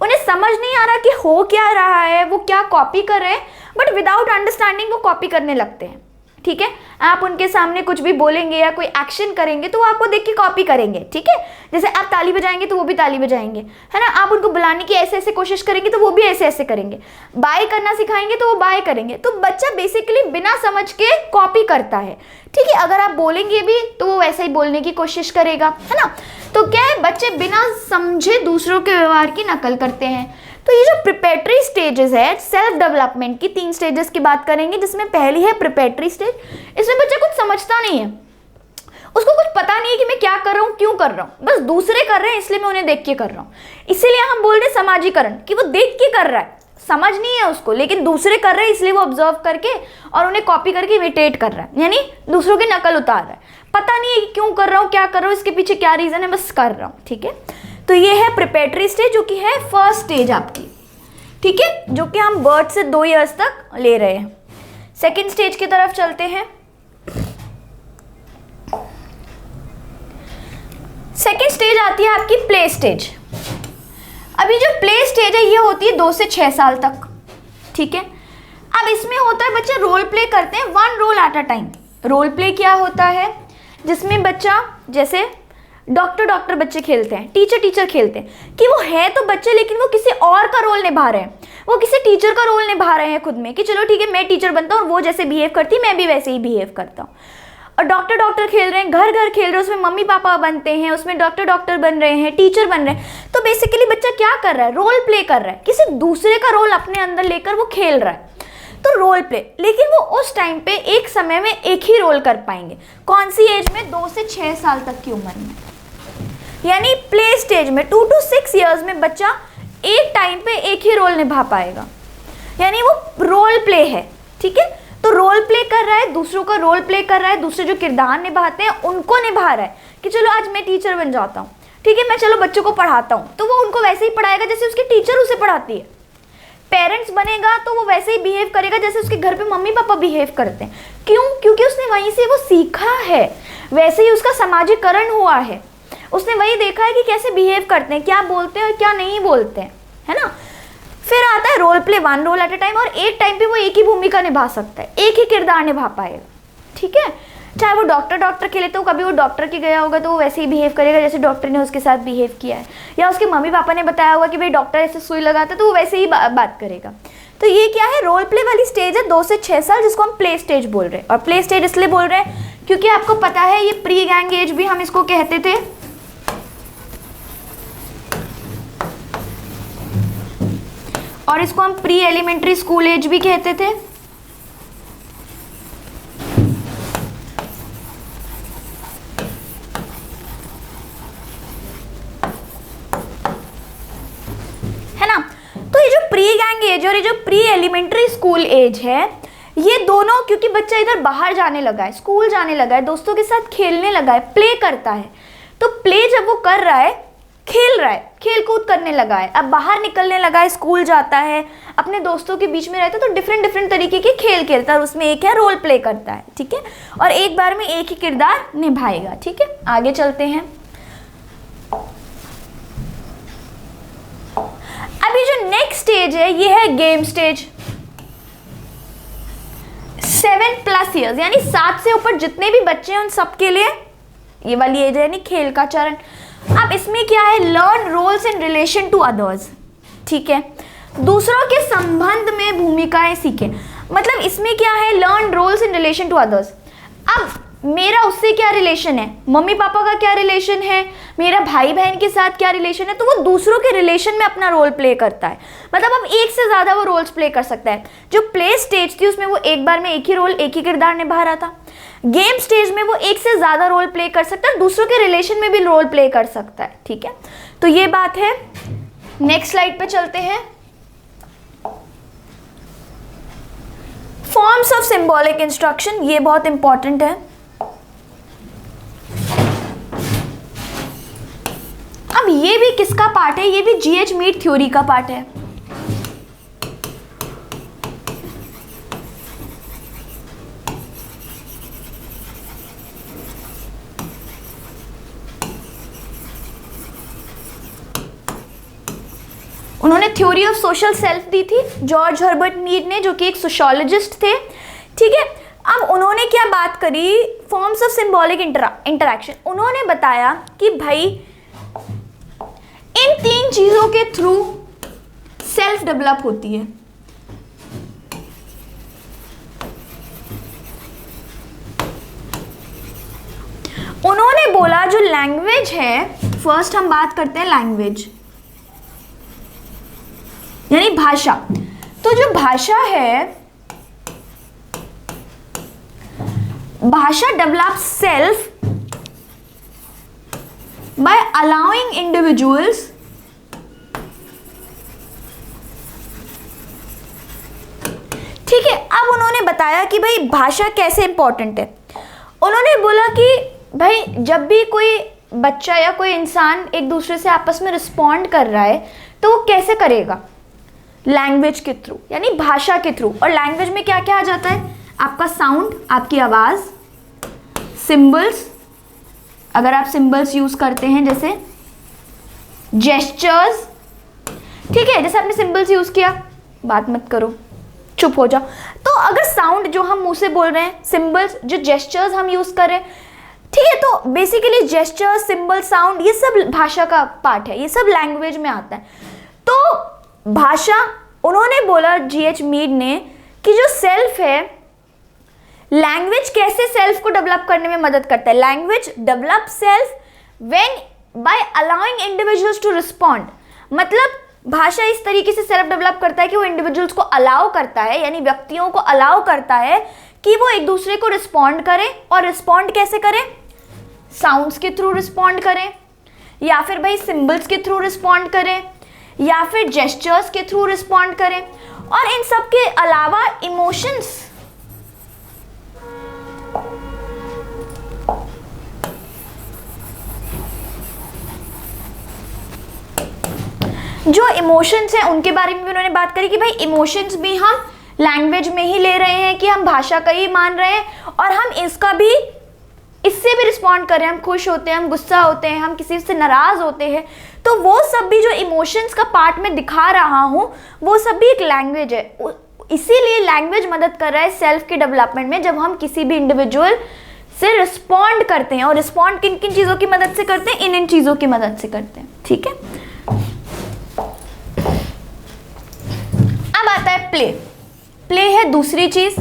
उन्हें समझ नहीं आ रहा कि हो क्या रहा है, वो क्या कॉपी कर रहे हैं, बट विदाउट अंडरस्टैंडिंग वो कॉपी करने लगते हैं। ठीक है, आप उनके सामने कुछ भी बोलेंगे या कोई एक्शन करेंगे तो वो आपको देख के कॉपी करेंगे। ठीक है, जैसे आप ताली बजाएंगे तो वो भी ताली बजाएंगे, है ना। आप उनको बुलाने की ऐसे ऐसे कोशिश करेंगे तो वो भी ऐसे ऐसे करेंगे। बाय करना सिखाएंगे तो वो बाय करेंगे। तो बच्चा बेसिकली बिना समझ के कॉपी करता है। ठीक है, अगर आप बोलेंगे भी तो वो वैसे ही बोलने की कोशिश करेगा, है ना। तो क्या है, बच्चे बिना समझे दूसरों के व्यवहार की नकल करते हैं। तो ये जो प्रिपरेटरी स्टेजेस है, सेल्फ डेवलपमेंट की 3 स्टेजेस की बात करेंगे, जिसमें पहली है प्रिपरेटरी स्टेज। इसमें बच्चा कुछ समझता नहीं है, उसको कुछ पता नहीं है कि मैं क्या कर रहा हूँ, क्यों कर रहा हूँ, बस दूसरे कर रहे हैं इसलिए मैं उन्हें देख के कर रहा हूँ। इसीलिए हम बोल रहे समाजीकरण, कि वो देख के कर रहा है, समझ नहीं है उसको, लेकिन दूसरे कर रहे हैं इसलिए वो ऑब्जर्व करके और उन्हें कॉपी करके इमिटेट कर रहा है, यानी दूसरों की नकल उतार रहा है। पता नहीं है कि क्यों कर रहा हूँ, क्या कर रहा हूँ, इसके पीछे क्या रीजन है, बस कर रहा हूँ। ठीक है, तो ये है प्रिपरेटरी स्टेज, जो कि है फर्स्ट स्टेज आपकी। ठीक है, जो कि हम बर्थ से 2 इयर्स तक ले रहे हैं। सेकेंड स्टेज की तरफ चलते हैं। सेकेंड स्टेज आती है आपकी प्ले स्टेज। अभी जो प्ले स्टेज है ये होती है 2 से 6 साल तक। ठीक है, अब इसमें होता है बच्चे रोल प्ले करते हैं, 1 role at a time. Role play क्या होता है, जिसमें बच्चा, जैसे डॉक्टर बच्चे खेलते हैं, टीचर खेलते हैं, कि वो है तो बच्चे लेकिन वो किसी और का रोल निभा रहे हैं, वो किसी टीचर का रोल निभा रहे हैं खुद में, कि चलो ठीक है मैं टीचर बनता हूँ और वो जैसे बिहेव करती है मैं भी वैसे ही बिहेव करता हूँ। और डॉक्टर खेल रहे हैं, घर खेल रहे हैं, उसमें मम्मी पापा बनते हैं, उसमें डॉक्टर बन रहे हैं, टीचर बन रहे हैं। तो बेसिकली बच्चा क्या कर रहा है, रोल प्ले कर रहा है, किसी दूसरे का रोल अपने अंदर लेकर वो खेल रहा है। तो रोल प्ले, लेकिन वो उस टाइम पे एक समय में एक ही रोल कर पाएंगे। कौन सी एज में, 2 से 6 साल तक की उम्र में, यानी प्ले स्टेज में 2 to 6 इयर्स में बच्चा एक टाइम पे एक ही रोल निभा पाएगा, यानी वो रोल प्ले है। ठीक है, तो रोल प्ले कर रहा है, दूसरों का रोल प्ले कर रहा है, दूसरे जो किरदार निभाते हैं उनको निभा रहा है, कि चलो आज मैं टीचर बन जाता हूँ, ठीक है, मैं चलो बच्चों को पढ़ाता हूँ, तो वो उनको वैसे ही पढ़ाएगा जैसे उसकी टीचर उसे पढ़ाती है। पेरेंट्स बनेगा तो वो वैसे ही बिहेव करेगा जैसे उसके घर पे मम्मी पापा बिहेव करते हैं। क्यों? क्योंकि उसने वहीं से वो सीखा है, वैसे ही उसका सामाजिकरण हुआ है, उसने वही देखा है कि कैसे बिहेव करते हैं, क्या बोलते हैं और क्या नहीं बोलते हैं, है ना। फिर आता है role play, 1 role at a time, और एक टाइम पे वो एक ही भूमिका निभा सकता है, एक ही किरदार निभा पाएगा। ठीक है, चाहे वो डॉक्टर खेले तो कभी वो डॉक्टर के गया होगा तो वो वैसे ही बिहेव करेगा जैसे डॉक्टर ने उसके साथ बिहेव किया है, या उसके मम्मी पापा ने बताया होगा कि भाई डॉक्टर ऐसे सुई लगाता है तो वो वैसे ही बात करेगा। तो ये क्या है, रोल प्ले वाली स्टेज है 2 से 6 साल, जिसको हम प्ले स्टेज बोल रहे हैं। और प्ले स्टेज इसलिए बोल रहे हैं क्योंकि आपको पता है ये प्री गैंग एज भी हम इसको कहते थे। और इसको हम प्री एलिमेंट्री स्कूल एज भी कहते थे। है ना, तो ये जो प्री गैंग एज और ये जो प्री एलिमेंट्री स्कूल एज है, ये दोनों, क्योंकि बच्चा इधर बाहर जाने लगा है, स्कूल जाने लगा है, दोस्तों के साथ खेलने लगा है, प्ले करता है, तो प्ले जब वो कर रहा है, खेल रहा है, खेल कूद करने लगा है, अब बाहर निकलने लगा है, स्कूल जाता है, अपने दोस्तों के बीच में रहता है, तो डिफरेंट तरीके के खेल खेलता है, और उसमें एक है रोल प्ले करता है। ठीक है, और एक बार में एक ही किरदार निभाएगा। ठीक है, आगे चलते हैं। अभी जो नेक्स्ट स्टेज है ये है गेम स्टेज। 7+ ईयर्स, यानी 7 से ऊपर जितने भी बच्चे हैं उन सबके लिए ये वाली एज है, यानी खेल का चरण। अब इसमें क्या है, learn roles in relation to others. ठीक है, दूसरों के संबंध में भूमिकाएं सीखें, मतलब इसमें क्या है, learn roles in relation to others. अब मेरा उससे क्या रिलेशन है, मम्मी पापा का क्या रिलेशन है, मेरा भाई बहन के साथ क्या रिलेशन है, तो वो दूसरों के रिलेशन में अपना रोल प्ले करता है। मतलब अब एक से ज़्यादा वो रोल्स प्ले कर सकता है। जो प्ले स्टेज थी उसमें वो एक बार में एक ही रोल, एक ही किरदार निभा रहा था। गेम स्टेज में वो एक से ज़्यादा रोल प्ले कर सकता है, दूसरों के रिलेशन में भी रोल प्ले कर सकता है। ठीक है, तो ये बात है। नेक्स्ट स्लाइड पे चलते हैं। फॉर्म्स ऑफ सिंबॉलिक इंस्ट्रक्शन, ये बहुत इंपॉर्टेंट है। अब ये भी किसका पार्ट है, ये भी जीएच मीड थ्योरी का पार्ट है। उन्होंने थ्योरी ऑफ सोशल सेल्फ दी थी जॉर्ज हर्बर्ट मीड ने, जो कि एक सोशियोलॉजिस्ट थे। ठीक है, अब उन्होंने क्या बात करी, फॉर्म्स ऑफ सिंबॉलिक इंटरैक्शन। उन्होंने बताया कि भाई इन 3 चीजों के थ्रू सेल्फ डेवलप होती है। उन्होंने बोला जो लैंग्वेज है, फर्स्ट हम बात करते हैं लैंग्वेज यानी भाषा। तो जो भाषा है, भाषा develop self by allowing individuals ठीक है। अब उन्होंने बताया कि भाई भाषा कैसे इंपॉर्टेंट है। उन्होंने बोला कि भाई जब भी कोई बच्चा या कोई इंसान एक दूसरे से आपस में रिस्पॉन्ड कर रहा है तो वो कैसे करेगा, लैंग्वेज के थ्रू यानी भाषा के थ्रू। और लैंग्वेज में क्या क्या आ जाता है, आपका साउंड, आपकी आवाज, सिंबल्स, अगर आप सिंबल्स यूज करते हैं जैसे जेस्चर्स, ठीक है, जैसे आपने सिंबल्स यूज किया, बात मत करो, चुप हो जाओ। तो अगर साउंड जो हम मुंह से बोल रहे हैं, सिंबल्स जो जेस्चर्स हम यूज कर रहे हैं, ठीक है, तो बेसिकली जेस्चर, सिंबल, साउंड ये सब भाषा का पार्ट है, ये सब लैंग्वेज में आता है। तो भाषा, उन्होंने बोला जीएच मीड ने कि जो सेल्फ है, लैंग्वेज कैसे सेल्फ को डेवलप करने में मदद करता है। Language develop self when by allowing individuals to respond. मतलब भाषा इस तरीके से सेल्फ डेवलप करता है कि वो इंडिविजुअल्स को अलाउ करता है, यानी व्यक्तियों को अलाउ करता है कि वो एक दूसरे को रिस्पॉन्ड करें। और रिस्पॉन्ड कैसे करें, साउंड्स के थ्रू रिस्पॉन्ड करें, या फिर भाई सिंबल्स के थ्रू रिस्पॉन्ड करें, या फिर जेस्चर्स के थ्रू रिस्पॉन्ड करें। और इन सब के अलावा इमोशंस, जो इमोशंस हैं उनके बारे में भी उन्होंने बात करी कि भाई इमोशंस भी हम लैंग्वेज में ही ले रहे हैं, कि हम भाषा का ही मान रहे हैं और हम इसका भी, इससे भी रिस्पॉन्ड कर रहे हैं। हम खुश होते हैं, हम गुस्सा होते हैं, हम किसी से नाराज होते हैं, तो वो सब भी जो इमोशंस का पार्ट में दिखा रहा हूं, वो सब भी एक लैंग्वेज है। इसीलिए लैंग्वेज मदद कर रहा है सेल्फ के डेवलपमेंट में, जब हम किसी भी इंडिविजुअल से रिस्पॉन्ड करते हैं। और रिस्पॉन्ड किन किन चीज़ों की मदद से करते हैं, इन चीज़ों की मदद से करते हैं। ठीक है, अब आता है प्ले। प्ले है दूसरी चीज।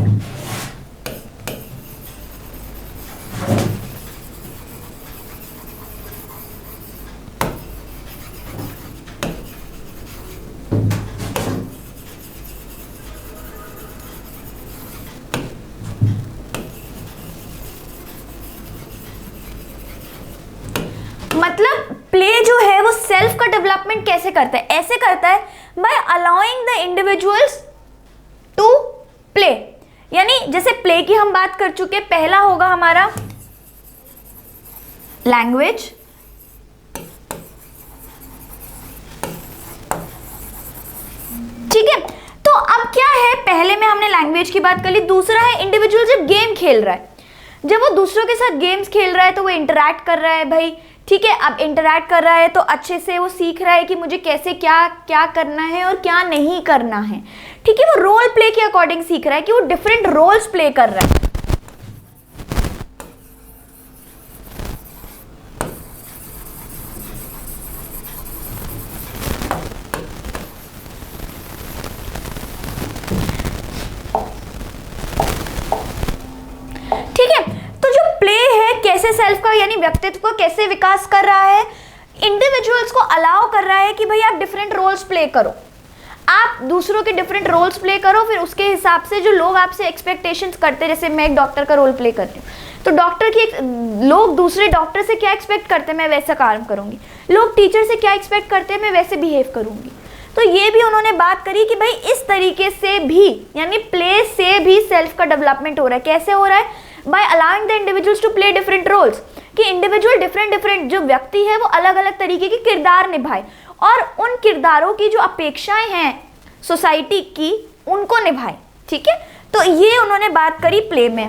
मतलब प्ले जो है वो सेल्फ का डेवलपमेंट कैसे करता है, ऐसे करता है by allowing the individuals to play. यानी जैसे प्ले की हम बात कर चुके, पहला होगा हमारा लैंग्वेज, ठीक है। तो अब क्या है, पहले में हमने लैंग्वेज की बात कर ली, दूसरा है इंडिविजुअल जब गेम खेल रहा है, जब वो दूसरों के साथ गेम्स खेल रहा है तो वो इंटरैक्ट कर रहा है भाई, ठीक है। अब इंटरैक्ट कर रहा है तो अच्छे से वो सीख रहा है कि मुझे कैसे क्या क्या करना है और क्या नहीं करना है, ठीक है। वो रोल प्ले के अकॉर्डिंग सीख रहा है कि वो डिफरेंट रोल्स प्ले कर रहा है। ठीक है, तो जो प्ले है कैसे सेल्फ का यानी व्यक्तित्व को कैसे विकास कर रहा है, इंडिविजुअल्स को अलाउ कर रहा है कि भाई आप डिफरेंट रोल्स प्ले करो, आप दूसरों के डिफरेंट रोल्स प्ले करो, फिर उसके हिसाब से जो लोग आपसे एक्सपेक्टेशंस करते हैं, जैसे मैं एक डॉक्टर का रोल प्ले कर रही हूँ तो डॉक्टर की लोग दूसरे डॉक्टर से क्या एक्सपेक्ट करते हैं मैं वैसा काम करूँगी, लोग टीचर से क्या एक्सपेक्ट करते हैं मैं वैसे बिहेव करूँगी। तो ये भी उन्होंने बात करी कि भाई इस तरीके से भी यानी प्ले से भी सेल्फ का डेवलपमेंट हो रहा है। कैसे हो रहा है, by allowing the individuals to play different roles, कि इंडिविजुअल डिफरेंट जो व्यक्ति है वो अलग अलग तरीके के किरदार निभाए और उन किरदारों की जो अपेक्षाएं हैं सोसाइटी की उनको निभाए, ठीक है। तो ये उन्होंने बात करी प्ले में।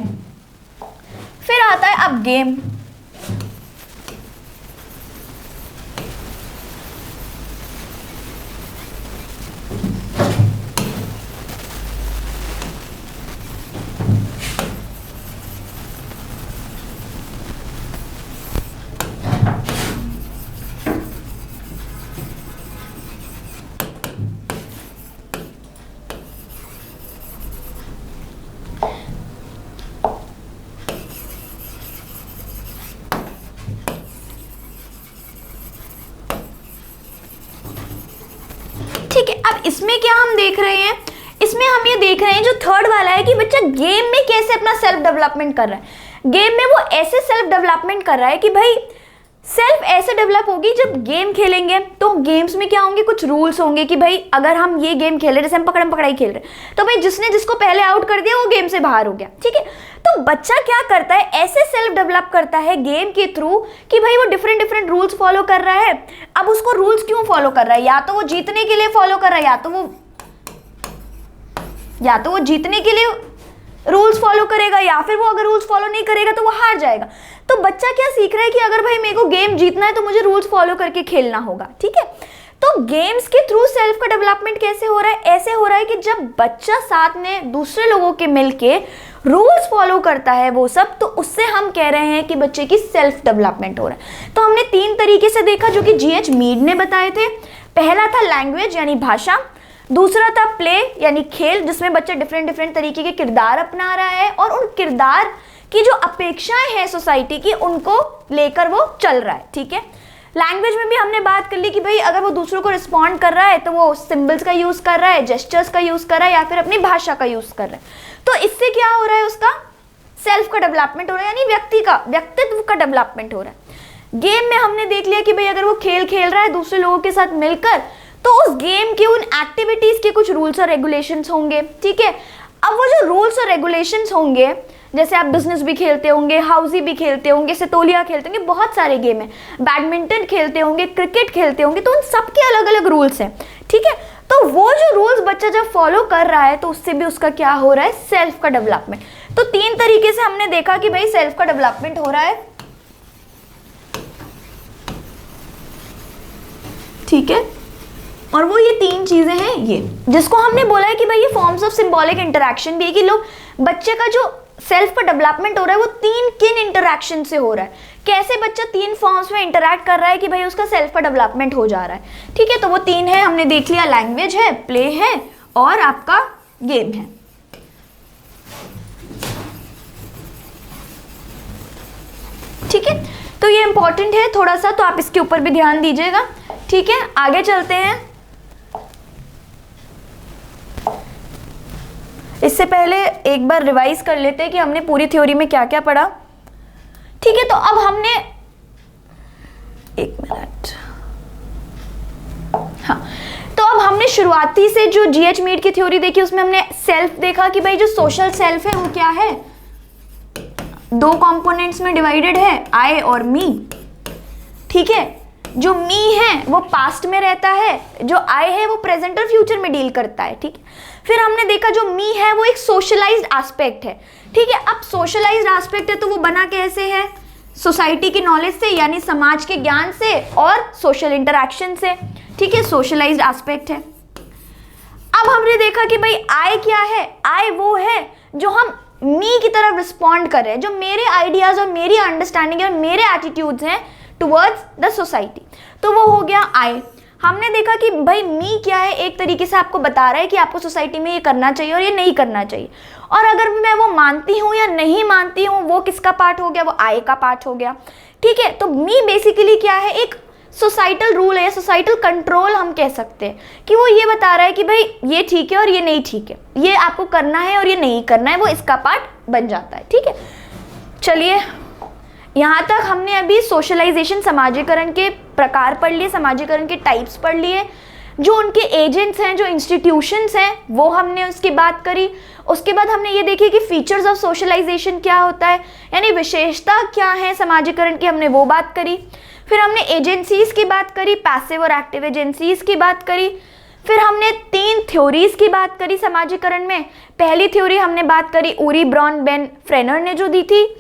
फिर आता है अब गेम। ठीक है, अब इसमें क्या हम देख रहे हैं, इसमें हम ये देख रहे हैं जो थर्ड वाला है कि बच्चा गेम में कैसे अपना सेल्फ डेवलपमेंट कर रहा है। गेम में वो ऐसे सेल्फ डेवलपमेंट कर रहा है कि भाई सेल्फ ऐसे डेवलप होगी, जब गेम खेलेंगे तो गेम्स में क्या होंगे, कुछ रूल्स होंगे कि भाई अगर हम ये गेम खेल रहे, जैसे हम पकड़म पकड़ाई खेल रहे, तो भाई जिसने जिसको पहले आउट कर दिया वो गेम से बाहर हो गया। ठीक है, तो बच्चा क्या करता है, ऐसे सेल्फ डेवलप करता है गेम के थ्रू कि भाई वो डिफरेंट डिफरेंट रूल्स फॉलो कर रहा है। अब उसको रूल्स क्यों फॉलो कर रहा है, या तो वो जीतने के लिए फॉलो कर रहा है, या तो वो जीतने के लिए रूल्स फॉलो करेगा, या फिर वो अगर रूल्स फॉलो नहीं करेगा तो वो हार जाएगा। तो बच्चा क्या सीख रहा है कि अगर भाई मेरे को गेम जीतना है तो मुझे रूल्स फॉलो करके खेलना होगा। ठीक है, तो गेम्स के थ्रू सेल्फ का डेवलपमेंट कैसे हो रहा है, ऐसे हो रहा है कि जब बच्चा साथ में दूसरे लोगों के मिलके रूल्स फॉलो करता है वो सब, तो उससे हम कह रहे हैं कि बच्चे की सेल्फ डेवलपमेंट हो रहा है। तो हमने 3 तरीके से देखा जो कि GH मीड ने बताए थे। पहला था लैंग्वेज यानी भाषा, दूसरा था प्ले यानी खेल, जिसमें बच्चा डिफरेंट डिफरेंट तरीके के किरदार अपना रहा है और उन किरदार की जो अपेक्षाएं हैं सोसाइटी की उनको लेकर वो चल रहा है। ठीक है, लैंग्वेज में भी हमने बात कर ली कि भाई अगर वो दूसरों को रिस्पॉन्ड कर रहा है तो वो सिंबल्स का यूज कर रहा है, जेस्चर्स का यूज कर रहा है, या फिर अपनी भाषा का यूज कर रहा है। तो इससे क्या हो रहा है, उसका सेल्फ का डेवलपमेंट हो रहा है, यानी व्यक्तित्व का डेवलपमेंट हो रहा है। गेम में हमने देख लिया कि भाई अगर वो खेल खेल रहा है दूसरे लोगों के साथ मिलकर, तो उस गेम के उन एक्टिविटीज के कुछ रूल्स और रेगुलेशंस होंगे। ठीक है, अब वो जो रूल्स और रेगुलेशंस होंगे, जैसे आप बिजनेस भी खेलते होंगे, हाउसी भी खेलते होंगे, सितोलिया खेलते होंगे, बहुत सारे गेम है, बैडमिंटन खेलते होंगे, क्रिकेट खेलते होंगे, तो उन सबके अलग अलग रूल्स हैं। ठीक है, तो वो जो रूल्स बच्चा जब फॉलो कर रहा है तो उससे भी उसका क्या हो रहा है, सेल्फ का डेवलपमेंट। तो 3 तरीके से हमने देखा कि भाई सेल्फ का डेवलपमेंट हो रहा है। ठीक है, और वो ये 3 चीजें हैं, ये जिसको हमने बोला है कि भाई ये फॉर्म्स ऑफ सिंबॉलिक इंटरैक्शन भी है, कि लोग बच्चे का जो सेल्फ का डेवलपमेंट हो रहा है वो 3 किन इंटरैक्शन से हो रहा है, कैसे बच्चा 3 फॉर्म्स में इंटरैक्ट कर रहा है कि भाई उसका सेल्फ का डेवलपमेंट हो जा रहा है। ठीक है, तो वो 3 है, हमने देख लिया, लैंग्वेज है, प्ले है और आपका गेम है। ठीक है, तो ये इंपॉर्टेंट है थोड़ा सा, तो आप इसके ऊपर भी ध्यान दीजिएगा। ठीक है, आगे चलते हैं। इससे पहले एक बार रिवाइज कर लेते हैं कि हमने पूरी थ्योरी में क्या क्या पढ़ा। ठीक है, तो अब हमने 1 मिनट, हाँ, तो अब हमने शुरुआती से जो GH मीड की थ्योरी देखी उसमें हमने सेल्फ देखा कि भाई जो सोशल सेल्फ है वो क्या है, 2 कंपोनेंट्स में डिवाइडेड है, आई और मी। ठीक है, जो मी है वो पास्ट में रहता है, जो आई है वो प्रेजेंट और फ्यूचर में डील करता है। ठीक है, फिर हमने देखा जो मी है वो एक सोशलाइज्ड एस्पेक्ट है। ठीक है, अब सोशलाइज्ड एस्पेक्ट है तो वो बना कैसे है, सोसाइटी की नॉलेज से, यानी समाज के ज्ञान से और सोशल इंटरैक्शन से। ठीक है, सोशलाइज्ड एस्पेक्ट है। अब हमने देखा कि भाई आई क्या है, आई वो है जो हम मी की तरफ रिस्पॉन्ड कर रहे हैं, जो मेरे आइडियाज और मेरी अंडरस्टैंडिंग और मेरे एटीट्यूड्स हैं टुवर्ड्स द सोसाइटी, तो वो हो गया आई। हमने देखा कि भाई मी क्या है, एक तरीके से आपको बता रहा है कि आपको सोसाइटी में ये करना चाहिए और ये नहीं करना चाहिए, और अगर मैं वो मानती हूँ या नहीं मानती हूँ वो किसका पार्ट हो गया, वो आई का पार्ट हो गया। ठीक है, तो मी बेसिकली क्या है, एक सोसाइटल रूल है, सोसाइटल कंट्रोल हम कह सकते हैं, कि वो ये बता रहा है कि भाई ये ठीक है और ये नहीं ठीक है, ये आपको करना है और ये नहीं करना है, वो इसका पार्ट बन जाता है। ठीक है, चलिए यहाँ तक हमने अभी सोशलाइजेशन, समाजीकरण के प्रकार पढ़ लिए, समाजीकरण के टाइप्स पढ़ लिए, जो उनके एजेंट्स हैं, जो इंस्टीट्यूशंस हैं, वो हमने उसकी बात करी। उसके बाद हमने ये देखी कि फीचर्स ऑफ सोशलाइजेशन क्या होता है, यानी विशेषता क्या है समाजीकरण की, हमने वो बात करी। फिर हमने एजेंसीज की बात करी, पैसिव और एक्टिव एजेंसीज की बात करी। फिर हमने 3 थ्योरीज की बात करी समाजीकरण में। पहली थ्योरी हमने बात करी उरी ब्रॉन बेन फ्रेनर ने जो दी थी,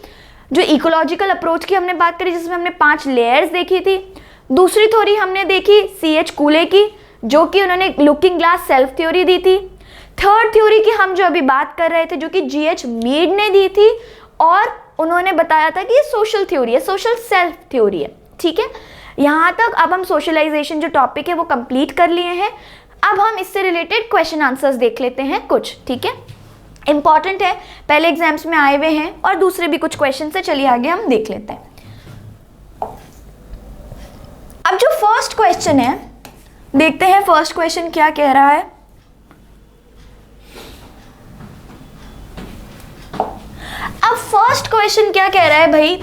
जो इकोलॉजिकल अप्रोच की हमने बात करी, जिसमें हमने 5 लेयर्स देखी थी। दूसरी थ्योरी हमने देखी CH कूले की, जो कि उन्होंने लुकिंग ग्लास सेल्फ थ्योरी दी थी। थर्ड थ्योरी की हम जो अभी बात कर रहे थे, जो कि GH मीड ने दी थी, और उन्होंने बताया था कि ये सोशल थ्योरी है, सोशल सेल्फ थ्योरी है। ठीक है, यहाँ तक अब हम सोशलाइजेशन जो टॉपिक है वो कंप्लीट कर लिए हैं। अब हम इससे रिलेटेड क्वेश्चन आंसर्स देख लेते हैं कुछ। ठीक है, इंपॉर्टेंट है, पहले एग्जाम्स में आए हुए हैं और दूसरे भी कुछ क्वेश्चन से, चलिए आगे हम देख लेते हैं। अब जो फर्स्ट क्वेश्चन है देखते हैं फर्स्ट क्वेश्चन क्या कह रहा है। अब फर्स्ट क्वेश्चन क्या कह रहा है भाई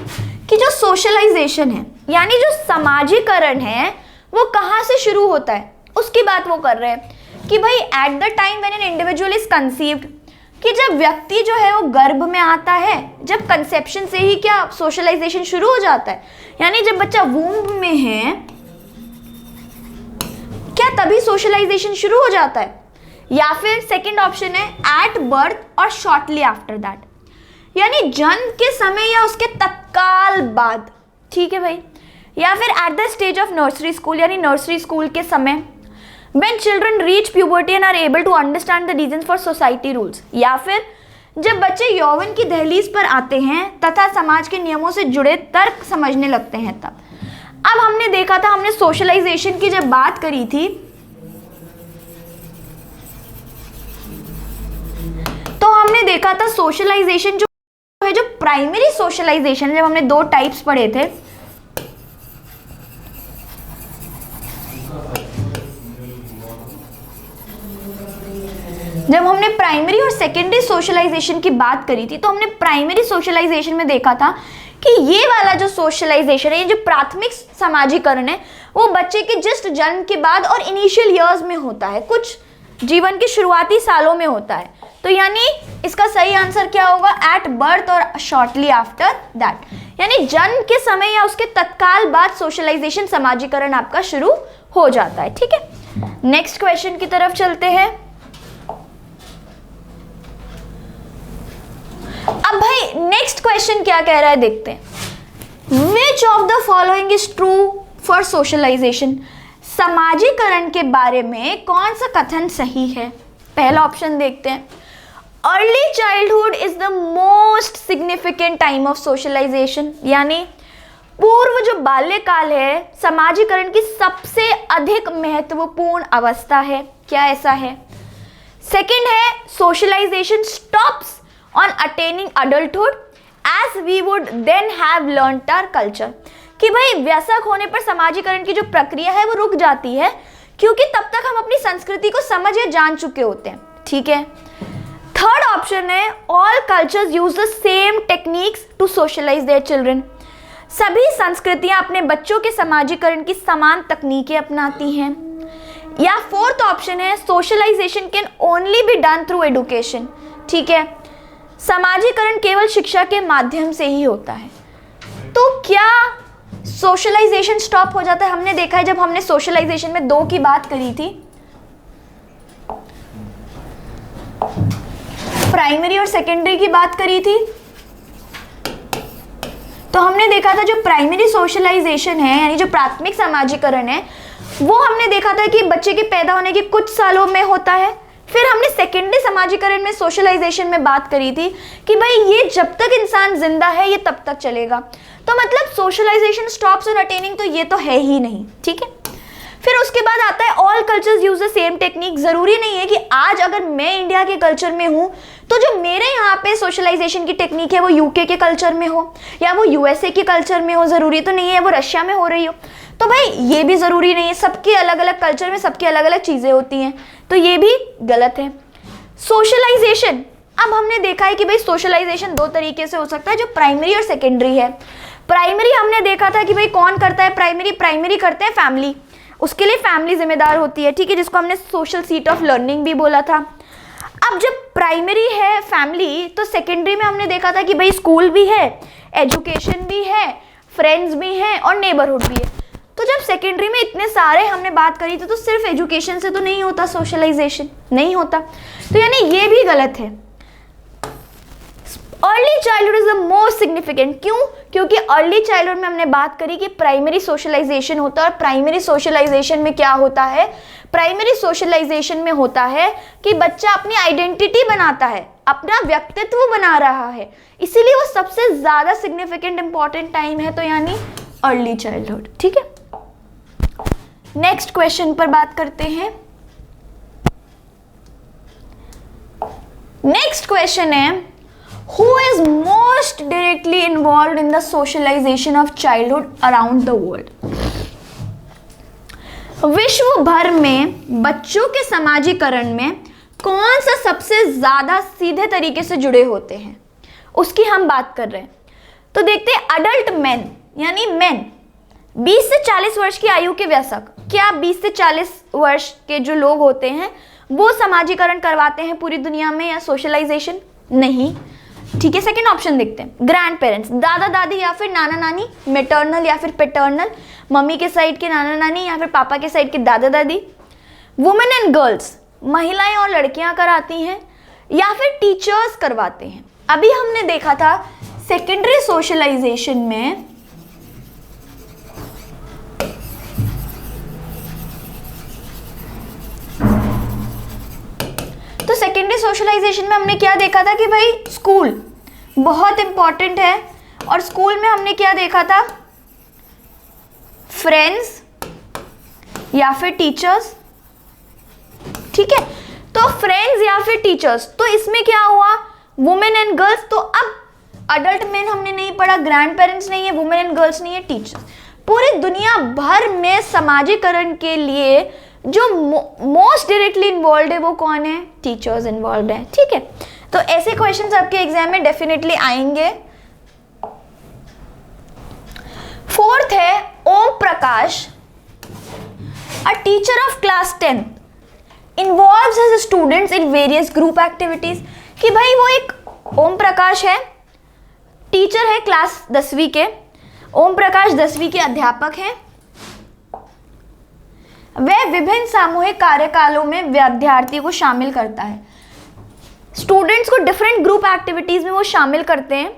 कि जो सोशलाइजेशन है यानी जो समाजीकरण है वो कहाँ से शुरू होता है, उसकी बात वो कर रहे हैं कि भाई at the time when an individual is conceived, कि जब व्यक्ति जो है वो गर्भ में आता है, जब कंसेप्शन से ही क्या सोशलाइजेशन शुरू हो जाता है, यानी जब बच्चा वूम्ब में है क्या तभी सोशलाइजेशन शुरू हो जाता है, या फिर सेकंड ऑप्शन है एट बर्थ और शॉर्टली आफ्टर दैट, यानी जन्म के समय या उसके तत्काल बाद, ठीक है भाई, या फिर at the stage of nursery school यानी नर्सरी स्कूल के समय, when children reach puberty and are able to understand the reasons for society rules, या फिर जब बच्चे यौवन की दहलीज पर आते हैं तथा समाज के नियमों से जुड़े तर्क समझने लगते हैं तब। अब हमने देखा था, हमने सोशलाइजेशन की जब बात करी थी तो हमने देखा था सोशलाइजेशन जो है, जो प्राइमरी सोशलाइजेशन, जब हमने दो टाइप्स पढ़े थे, जब हमने प्राइमरी और सेकेंडरी सोशलाइजेशन की बात करी थी तो हमने प्राइमरी सोशलाइजेशन में देखा था कि ये वाला जो सोशलाइजेशन है, ये जो प्राथमिक समाजीकरण है, वो बच्चे के जस्ट जन्म के बाद और इनिशियल ईयर्स में होता है, कुछ जीवन के शुरुआती सालों में होता है। तो यानी इसका सही आंसर क्या होगा, एट बर्थ और शॉर्टली आफ्टर दैट, यानी जन्म के समय या उसके तत्काल बाद सोशलाइजेशन समाजीकरण आपका शुरू हो जाता है। ठीक है, नेक्स्ट क्वेश्चन की तरफ चलते हैं। अब भाई नेक्स्ट क्वेश्चन क्या कह रहा है देखते हैं। Which of the following is true for socialisation, समाजीकरण के बारे में कौन सा कथन सही है। पहला ऑप्शन देखते हैं, early childhood is the most significant time of socialisation, यानी पूर्व जो बाल्यकाल है समाजीकरण की सबसे अधिक महत्वपूर्ण अवस्था है। क्या ऐसा है? सेकंड है, socialisation stops on attaining adulthood as we would then have learnt our culture, कि भाई वयस्क होने पर समाजीकरण की जो प्रक्रिया है वो रुक जाती है क्योंकि तब तक हम अपनी संस्कृति को समझ या जान चुके होते हैं। ठीक है, थर्ड ऑप्शन है, all cultures use the same techniques to socialise their children, सभी संस्कृतियां अपने बच्चों के समाजीकरण की समान तकनीकें अपनाती हैं। या फोर्थ ऑप्शन है, socialisation can only be done through education, ठीक है, समाजीकरण केवल शिक्षा के माध्यम से ही होता है। तो क्या सोशलाइजेशन स्टॉप हो जाता है? हमने देखा है जब हमने सोशलाइजेशन में दो की बात करी थी, प्राइमरी और सेकेंडरी की बात करी थी, तो हमने देखा था जो प्राइमरी सोशलाइजेशन है यानी जो प्राथमिक समाजीकरण है वो हमने देखा था कि बच्चे के पैदा होने के कुछ सालों में होता है। फिर हमने सेकेंडरी समाजीकरण में सोशलाइजेशन में बात करी थी कि भाई ये जब तक इंसान जिंदा है ये तब तक चलेगा, तो मतलब सोशलाइजेशन स्टॉप्स ऑन अटेनिंग तो ये तो है ही नहीं। ठीक है, फिर उसके बाद आता है all cultures use the same technique. जरूरी नहीं है कि आज अगर मैं इंडिया के कल्चर में हूँ तो जो मेरे यहाँ पे सोशलाइजेशन की टेक्निक है वो यूके के कल्चर में हो या वो यूएसए के कल्चर में हो, जरूरी तो नहीं है वो रशिया में हो रही हो, तो भाई ये भी जरूरी नहीं है। सबके अलग अलग कल्चर में सबकी अलग अलग चीजें होती हैं, तो ये भी गलत है। सोशलाइजेशन, अब हमने देखा है कि भाई सोशलाइजेशन दो तरीके से हो सकता है, जो प्राइमरी और सेकेंडरी है। प्राइमरी हमने देखा था कि भाई कौन करता है प्राइमरी, प्राइमरी करते हैं फैमिली, उसके लिए फैमिली जिम्मेदार होती है। ठीक है, जिसको हमने सोशल सीट ऑफ लर्निंग भी बोला था। अब जब प्राइमरी है फैमिली, तो सेकेंडरी में हमने देखा था कि भाई स्कूल भी है, एजुकेशन भी है, फ्रेंड्स भी हैं और नेबरहुड भी है। तो जब सेकेंडरी में इतने सारे हमने बात करी थी तो सिर्फ एजुकेशन से तो नहीं होता सोशलाइजेशन, नहीं होता, तो यानी ये भी गलत है। Early childhood is the most significant, क्यों? क्योंकि अर्ली चाइल्डहुड में हमने बात करी कि प्राइमरी सोशलाइजेशन होता है, और प्राइमरी सोशलाइजेशन में क्या होता है, प्राइमरी सोशलाइजेशन में होता है कि बच्चा अपनी आइडेंटिटी बनाता है, अपना व्यक्तित्व बना रहा है, इसीलिए वो सबसे ज्यादा सिग्निफिकेंट इंपॉर्टेंट टाइम है, तो यानी अर्ली चाइल्डहुड। ठीक है, नेक्स्ट क्वेश्चन पर बात करते हैं। नेक्स्ट क्वेश्चन है, who is most directly involved in the socialization of childhood around the world? विश्व भर में बच्चों के समाजीकरण में कौन सा सबसे ज्यादा सीधे तरीके से जुड़े होते हैं, उसकी हम बात कर रहे हैं। तो देखते हैं, अडल्ट मैन यानी मैन 20 से 40 वर्ष की आयु के वयस्क, क्या 20 से 40 वर्ष के जो लोग होते हैं वो समाजीकरण करवाते हैं पूरी दुनिया में या सोशलाइजेशन? नहीं। ठीक है, सेकंड ऑप्शन देखते हैं, ग्रैंड पेरेंट्स, दादा दादी या फिर नाना नानी, मेटर्नल या फिर पेटर्नल, मम्मी के साइड के नाना नानी या फिर पापा के साइड के दादा दादी, वुमेन एंड गर्ल्स, महिलाएं और लड़कियां कराती हैं या फिर टीचर्स करवाते हैं। अभी हमने देखा था सेकेंडरी सोशलाइजेशन में सेकेंडरी सोशलाइजेशन में हमने क्या देखा था कि भाई स्कूल बहुत इंपॉर्टेंट है, और स्कूल में हमने क्या देखा था, फ्रेंड्स या फिर टीचर्स। ठीक है, तो फ्रेंड्स या फिर टीचर्स, तो इसमें क्या हुआ, वुमेन एंड गर्ल्स। तो अब अडल्ट मैन हमने नहीं पढ़ा, ग्रैंड पेरेंट्स नहीं है, वुमेन एंड गर्ल्स नहीं है, टीचर्स। पूरी दुनिया भर में समाजीकरण के लिए जो मोस्ट डायरेक्टली इन्वॉल्व है वो कौन है, टीचर्स इन्वॉल्व है। ठीक है, तो ऐसे क्वेश्चंस आपके एग्जाम में डेफिनेटली आएंगे। फोर्थ है Om Prakash, a teacher of class 10 involves his students in various group activities. कि भाई वो एक ओम प्रकाश है, टीचर है क्लास 10वीं के, ओम प्रकाश 10वीं के अध्यापक हैं। वह विभिन्न सामूहिक कार्यकालों में विद्यार्थी को शामिल करता है, स्टूडेंट्स को डिफरेंट ग्रुप एक्टिविटीज में वो शामिल करते हैं।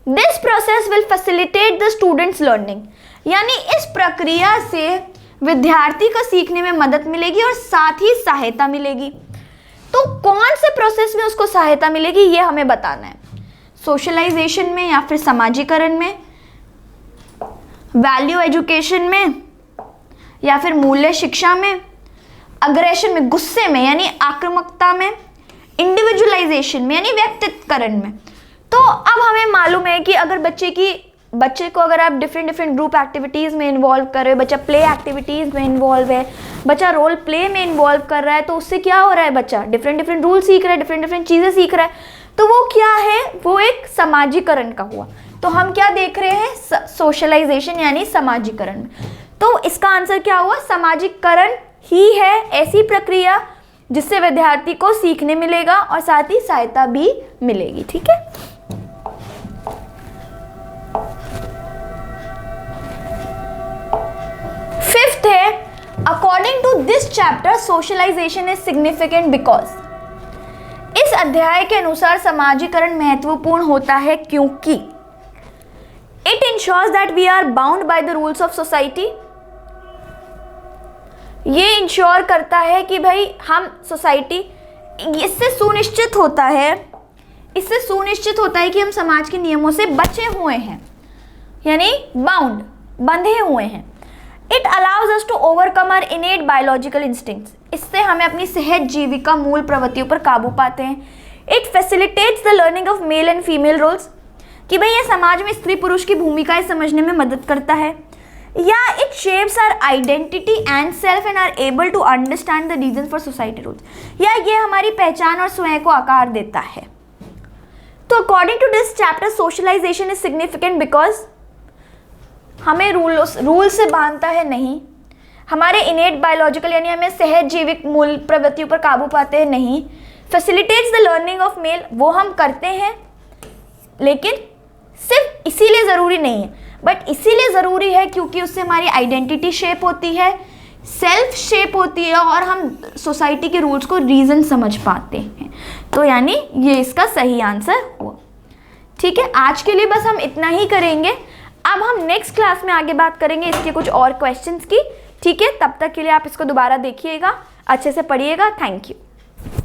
This process will facilitate the students learning, यानी इस प्रक्रिया से विद्यार्थी को सीखने में मदद मिलेगी और साथ ही सहायता मिलेगी। तो कौन से प्रोसेस में उसको सहायता मिलेगी ये हमें बताना है, सोशलाइजेशन में या फिर समाजीकरण में, वैल्यू एजुकेशन में या फिर मूल्य शिक्षा में, अग्रेशन में गुस्से में यानी आक्रामकता में, इंडिविजुअलाइजेशन में यानी व्यक्तित्वकरण में। तो अब हमें मालूम है कि अगर बच्चे को अगर आप डिफरेंट ग्रुप एक्टिविटीज़ में इन्वॉल्व कर रहे हो, बच्चा प्ले एक्टिविटीज़ में इन्वॉल्व है, बच्चा रोल प्ले में इन्वॉल्व कर रहा है, तो उससे क्या हो रहा है, बच्चा डिफरेंट रूल सीख रहा है, डिफरेंट चीज़ें सीख रहा है। तो वो क्या है, वो एक समाजीकरण का हुआ। तो हम क्या देख रहे हैं, सोशलाइजेशन यानी समाजीकरण। तो इसका आंसर क्या हुआ, समाजीकरण ही है ऐसी प्रक्रिया जिससे विद्यार्थी को सीखने मिलेगा और साथ ही सहायता भी मिलेगी। ठीक है, फिफ्थ है according to this chapter socialisation is significant because, इस अध्याय के अनुसार समाजीकरण महत्वपूर्ण होता है क्योंकि it ensures that we are bound by the rules of society, ये इंश्योर करता है कि भाई हम सोसाइटी, इससे सुनिश्चित होता है कि हम समाज के नियमों से बचे हुए हैं, यानी बाउंड, बंधे हुए हैं। It allows us to overcome our innate biological instincts, इससे हमें अपनी सहज जीविका मूल प्रवृत्तियों पर काबू पाते हैं। It facilitates the learning of male and female roles, कि भाई ये समाज में स्त्री पुरुष की भूमिकाएं समझने में मदद करता है। या it shapes our identity and self and are able to understand the reason for society rules, या ये हमारी पहचान और स्वयं को आकार देता है। तो according to this chapter socialisation is significant because हमें रूल से बांधता है नहीं, हमारे इनेट बायोलॉजिकल यानी हमें सहज जीविक मूल प्रवृत्तियों पर काबू पाते हैं नहीं, facilitates the learning of mail, वो हम करते हैं, लेकिन सिर्फ इसीलिए ज़रूरी नहीं है, बट इसीलिए ज़रूरी है क्योंकि उससे हमारी आइडेंटिटी शेप होती है, सेल्फ शेप होती है और हम सोसाइटी के रूल्स को रीज़न समझ पाते हैं। तो यानी ये इसका सही आंसर हुआ। ठीक है, आज के लिए बस हम इतना ही करेंगे। अब हम नेक्स्ट क्लास में आगे बात करेंगे इसके कुछ और क्वेश्चंस की। ठीक है, तब तक के लिए आप इसको दोबारा देखिएगा, अच्छे से पढ़िएगा। Thank you.